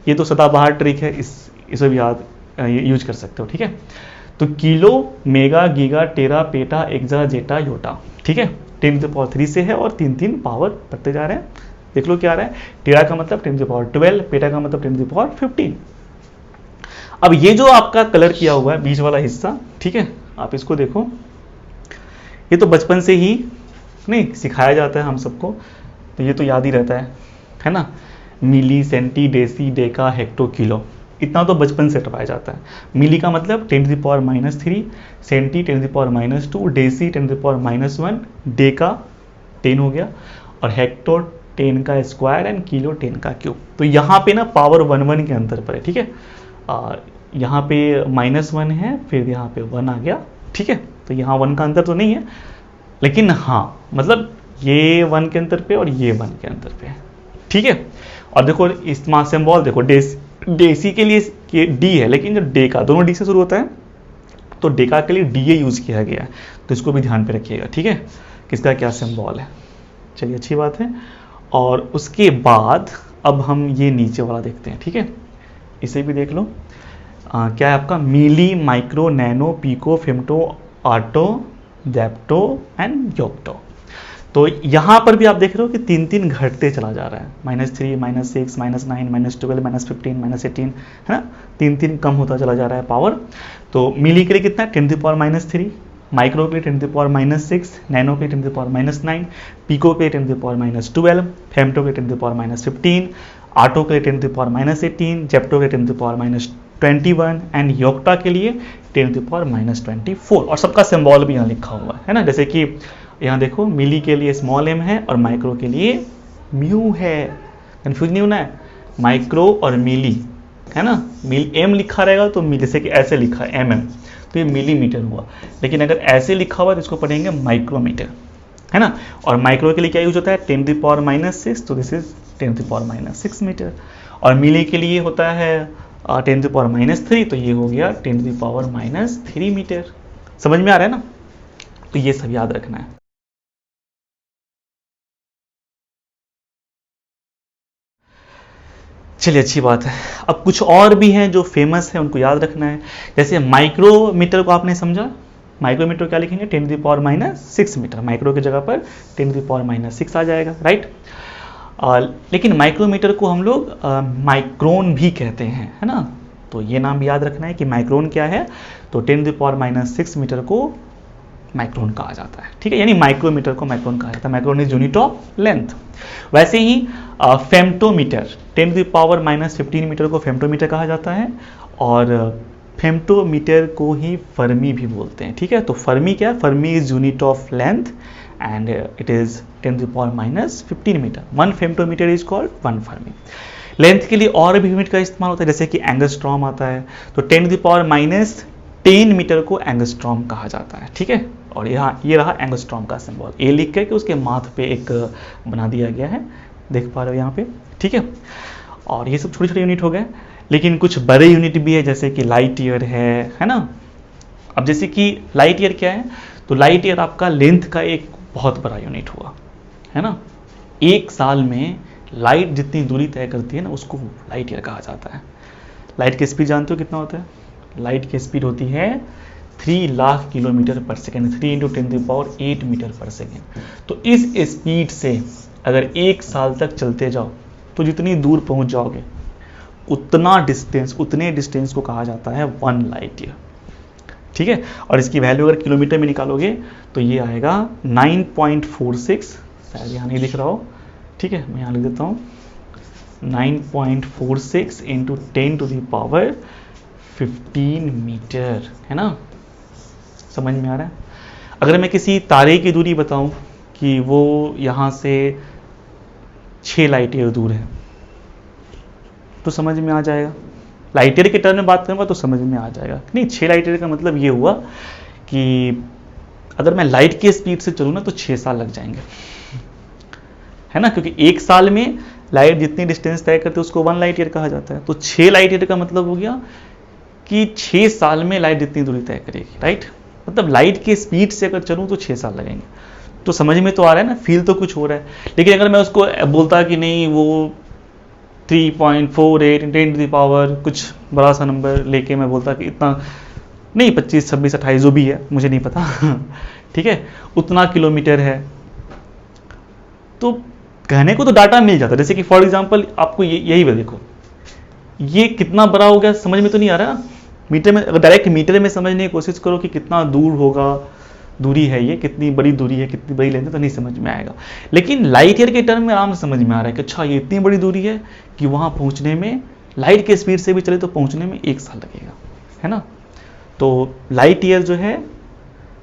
ये तो सदाबहार ट्रिक है, इसे भी याद यूज कर सकते हो, ठीक है। तो किलो, मेगा, गीगा, टेरा, पेटा, एक्सा, जेटा, योटा, ठीक है। 10⁻³ से है और 3 पावर बढ़ते जा रहे हैं। देख लो क्या आ रहा है, टेरा का मतलब 10⁻12, पेटा का मतलब 10⁻15। अब ये जो आपका कलर किया हुआ है बीच वाला हिस्सा, ठीक है, आप इसको देखो, ये तो बचपन से ही नहीं सिखाया जाता है हम सबको, तो ये तो याद ही रहता है ना। Milli, centi, deci, deca, hecto, kilo, इतना तो बचपन से टपाया जाता है। मिली का मतलब 10⁻³ सेंटी 10⁻², डेसी 10⁻1, डेका 10 हो गया, और हेक्टो 10 का स्क्वायर एंड किलो 10 का क्यूब। तो यहाँ पे ना पावर 1 के अंतर पर है, ठीक है। यहाँ पे -1 है, फिर यहाँ पे 1 आ गया, ठीक है। तो यहाँ 1 का अंतर तो नहीं है, लेकिन हाँ मतलब ये 1 के अंतर पे और ये 1 के अंतर पे है, ठीक है। और देखो इस सिंबल देखो, डेसी के लिए डी है, लेकिन जो डेका, दोनों डी से शुरू होता है, तो डेका के लिए डीए यूज किया गया है, तो इसको भी ध्यान पे रखिएगा, ठीक है, किसका क्या सिंबल है। चलिए अच्छी बात है। और उसके बाद अब हम ये नीचे वाला देखते हैं, ठीक है, इसे भी देख लो। क्या है आपका, milli, micro, nano, pico, femto, atto, zepto and yocto. तो यहाँ पर भी आप देख रहे हो कि 3 घटते चला जा रहा है, -3, -6, -9, -12, -15, -18, है ना, 3 कम होता चला जा रहा है पावर। तो मिली के लिए कितना है 10⁻3, माइक्रो के लिए 10⁻6, नैनो के लिए 10⁻9, पीको के लिए 10⁻12, फेमटो के लिए 10⁻15, आटो के लिए 10⁻18, जेप्टो के लिए 10⁻21 एंड योक्टा के लिए 10⁻24। और सबका सिंबल भी यहाँ लिखा हुआ है ना, जैसे कि यहाँ देखो मिली के लिए स्मॉल m है और माइक्रो के लिए म्यू है। कंफ्यूज नहीं होना है, माइक्रो और मिली, है ना, m लिखा रहेगा तो जैसे कि ऐसे लिखा है mm, तो ये मिलीमीटर हुआ, लेकिन अगर ऐसे लिखा हुआ तो इसको पढ़ेंगे माइक्रोमीटर, है ना। और माइक्रो के लिए क्या यूज होता है 10⁻6, तो दिस इज 10⁻6 मीटर। और मिली के लिए होता है 10⁻3, तो ये हो गया 10⁻3 मीटर। समझ में आ रहा है ना, तो ये सब याद रखना है। चलिए अच्छी बात है। अब कुछ और भी हैं जो फेमस है, उनको याद रखना है। जैसे माइक्रोमीटर को आपने समझा, माइक्रोमीटर क्या लिखेंगे 10⁻6 मीटर, माइक्रो की जगह पर 10⁻6 आ जाएगा, राइट। लेकिन माइक्रोमीटर को हम लोग माइक्रोन भी कहते हैं, है ना। तो ये नाम भी याद रखना है कि माइक्रोन क्या है, तो 10⁻6 मीटर को माइक्रोन कहा जाता है, ठीक है, यानी माइक्रोमीटर को माइक्रोन कहा जाता है। Micron is unit of length. वैसे ही फेमटोमीटर 10⁻15 मीटर को फेमटोमीटर कहा जाता है, और फेमटोमीटर को ही फर्मी भी बोलते हैं, ठीक है। तो फर्मी क्या है, fermi is unit of length and it is 10⁻15 metre. 1 femtometre is called 1 fermi. Length के लिए और भी यूनिट का इस्तेमाल होता है, जैसे कि एंगस्ट्रॉम आता है, तो 10⁻10 मीटर को एंगस्ट्रॉम कहा जाता है, ठीक है। और यहाँ ये रहा एंगस्ट्रॉम का सिंबल, ए लिख करके उसके माथ पे एक बना दिया गया है, देख पा रहे हो यहाँ पे, ठीक है। और ये सब छोटे छोटे यूनिट हो गए, लेकिन कुछ बड़े यूनिट भी है, जैसे कि लाइट ईयर है ना। अब जैसे कि लाइट ईयर क्या है, तो लाइट ईयर आपका लेंथ का एक बहुत बड़ा यूनिट हुआ, है ना। एक साल में लाइट जितनी दूरी तय करती है ना, उसको लाइट ईयर कहा जाता है। लाइट की स्पीड जानते हो कितना होता है, लाइट की स्पीड होती है 3 लाख किलोमीटर पर सेकेंड, 3 × 10⁸ मीटर पर सेकेंड। तो इस स्पीड से अगर 1 साल तक चलते जाओ तो जितनी दूर पहुंच जाओगे उतने डिस्टेंस को कहा जाता है 1 लाइट ईयर। ठीक है, और इसकी वैल्यू अगर किलोमीटर में निकालोगे तो ये आएगा 9.46, शायद यहाँ नहीं दिख रहा हो, ठीक है मैं यहाँ लिख देता हूँ, 9.46 × 10⁻15 मीटर, है ना, समझ में आ रहा है। अगर मैं किसी तारे की दूरी बताऊं कि वो यहाँ से 6 लाइट ईयर दूर है तो समझ में आ जाएगा। लाइट ईयर के टर्म में बात करूँगा तो समझ में आ जाएगा। नहीं, 6 लाइट ईयर का मतलब ये हुआ कि अगर मैं लाइट की स्पीड से चलूँ ना तो 6 साल लग जाएंगे, है ना, क्योंकि 1 साल में लाइट जितनी डिस्टेंस तय करती है उसको 1 लाइट ईयर कहा जाता है। तो 6 लाइट ईयर का मतलब हो गया कि 6 साल में लाइट जितनी दूरी तय करेगी, राइट। मतलब लाइट की स्पीड से अगर चलूँ तो 6 साल लगेंगे। तो समझ में तो आ रहा है ना, फील तो कुछ हो रहा है। लेकिन अगर मैं उसको बोलता कि नहीं वो 3.48 × 10⁻, कुछ बड़ा सा नंबर लेके मैं बोलता कि इतना नहीं, 25, 26, 28 जो भी है मुझे नहीं पता ठीक है, उतना किलोमीटर है, तो कहने को तो डाटा मिल जाता है। जैसे कि फॉर एग्जांपल आपको यही देखो, ये कितना बड़ा हो गया, समझ में तो नहीं आ रहा। मीटर में अगर डायरेक्ट मीटर में समझने की कोशिश करो कि कितना दूर होगा, दूरी है ये, कितनी बड़ी दूरी है, कितनी बड़ी लेंथ है, तो नहीं समझ में आएगा। लेकिन लाइट ईयर के टर्म में आराम से समझ में आ रहा है कि अच्छा ये इतनी बड़ी दूरी है कि वहाँ पहुँचने में लाइट के स्पीड से भी चले तो पहुँचने में 1 साल लगेगा, है ना। तो लाइट ईयर जो है,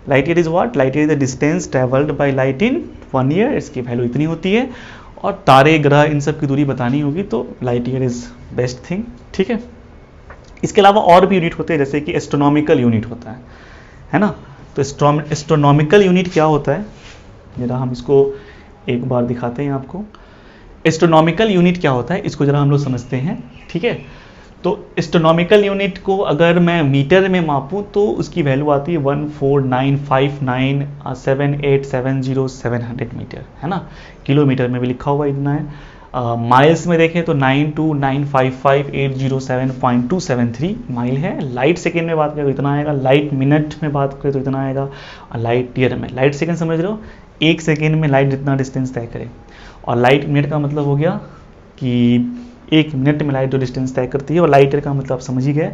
light year is what, light year is the distance travelled by light in 1 year, इसकी वैल्यू इतनी होती है। और तारे, ग्रह, इन सब की दूरी बतानी होगी तो light year is best thing, ठीक है। इसके अलावा और भी यूनिट होते हैं, जैसे कि एस्ट्रोनॉमिकल यूनिट होता है ना। तो एस्ट्रोनॉमिकल यूनिट क्या होता है, जरा हम इसको एक बार दिखाते हैं आपको। एस्ट्रोनॉमिकल यूनिट क्या होता है इसको जरा हम लोग समझते हैं, ठीक है। तो एस्ट्रोनॉमिकल यूनिट को अगर मैं मीटर में मापूं तो उसकी वैल्यू आती है 149597870 मीटर, है ना। किलोमीटर में भी लिखा हुआ इतना है। माइल्स में देखें तो 92955807273 माइल है। लाइट सेकेंड में बात करें तो इतना आएगा, लाइट मिनट में बात करें तो इतना आएगा, और लाइट ईयर में, लाइट सेकेंड समझ रहे हो, 1 सेकेंड में लाइट जितना डिस्टेंस तय करे। और लाइट मिनट का मतलब हो गया कि 1 मिनट में लाइट जो डिस्टेंस तय करती है, और लाइट ईयर का मतलब आप समझ ही गए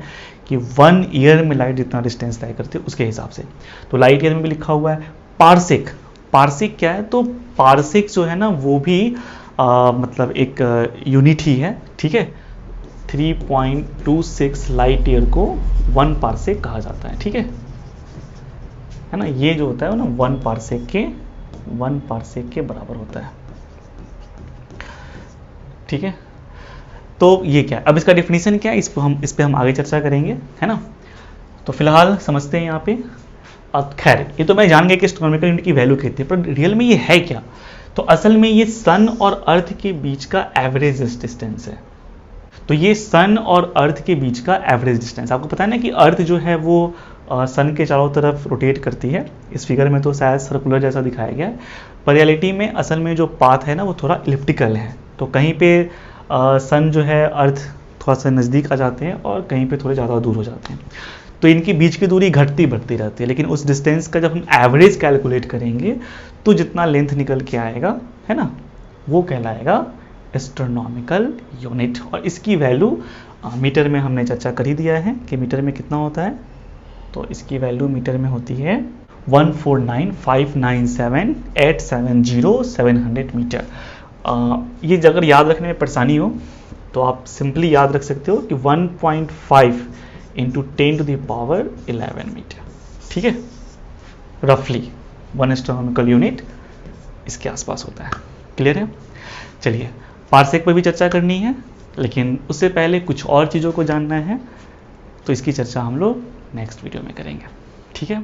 कि 1 ईयर में लाइट जितना डिस्टेंस तय करती है उसके हिसाब से। तो लाइट ईयर में भी लिखा हुआ है। पार्सेक, पार्सेक क्या है, तो पार्सेक जो है ना वो भी मतलब एक यूनिट ही है, ठीक है। 3.26 लाइट ईयर को 1 पार्सेक कहा जाता है, ठीक है ना। ये जो होता है ना 1 पार्सेक के बराबर होता है, ठीक है। तो ये क्या है, अब इसका डेफिनेशन क्या है, इस पे हम आगे चर्चा करेंगे, है ना। तो फिलहाल समझते हैं यहाँ पे। खैर ये तो मैं जान गया कि एस्ट्रोनॉमिकल यूनिट की वैल्यू कहते हैं, पर रियल में ये है क्या। तो असल में ये सन और अर्थ के बीच का एवरेज डिस्टेंस है। तो ये सन और अर्थ के बीच का एवरेज डिस्टेंस, आपको पता है ना कि अर्थ जो है वो सन के चारों तरफ रोटेट करती है। इस फिगर में तो शायद सर्कुलर जैसा दिखाया गया है, पर रियलिटी में असल में जो पाथ है ना वो थोड़ा इलिप्टिकल है। तो कहीं पे सन जो है अर्थ थोड़ा सा नज़दीक आ जाते हैं और कहीं पे थोड़े ज़्यादा दूर हो जाते हैं। तो इनके बीच की दूरी घटती बढ़ती रहती है, लेकिन उस डिस्टेंस का जब हम एवरेज कैलकुलेट करेंगे तो जितना लेंथ निकल के आएगा, है ना, वो कहलाएगा एस्ट्रोनॉमिकल यूनिट। और इसकी वैल्यू मीटर में हमने चर्चा कर ही दिया है कि मीटर में कितना होता है। तो इसकी वैल्यू मीटर में होती है 149597870 मीटर। ये अगर याद रखने में परेशानी हो तो आप सिंपली याद रख सकते हो कि 1.5 × 10⁻11 मीटर, ठीक है। रफली 1 एस्ट्रोनॉमिकल यूनिट इसके आसपास होता है। क्लियर है। चलिए, पार्सेक पर भी चर्चा करनी है, लेकिन उससे पहले कुछ और चीज़ों को जानना है, तो इसकी चर्चा हम लोग नेक्स्ट वीडियो में करेंगे, ठीक है।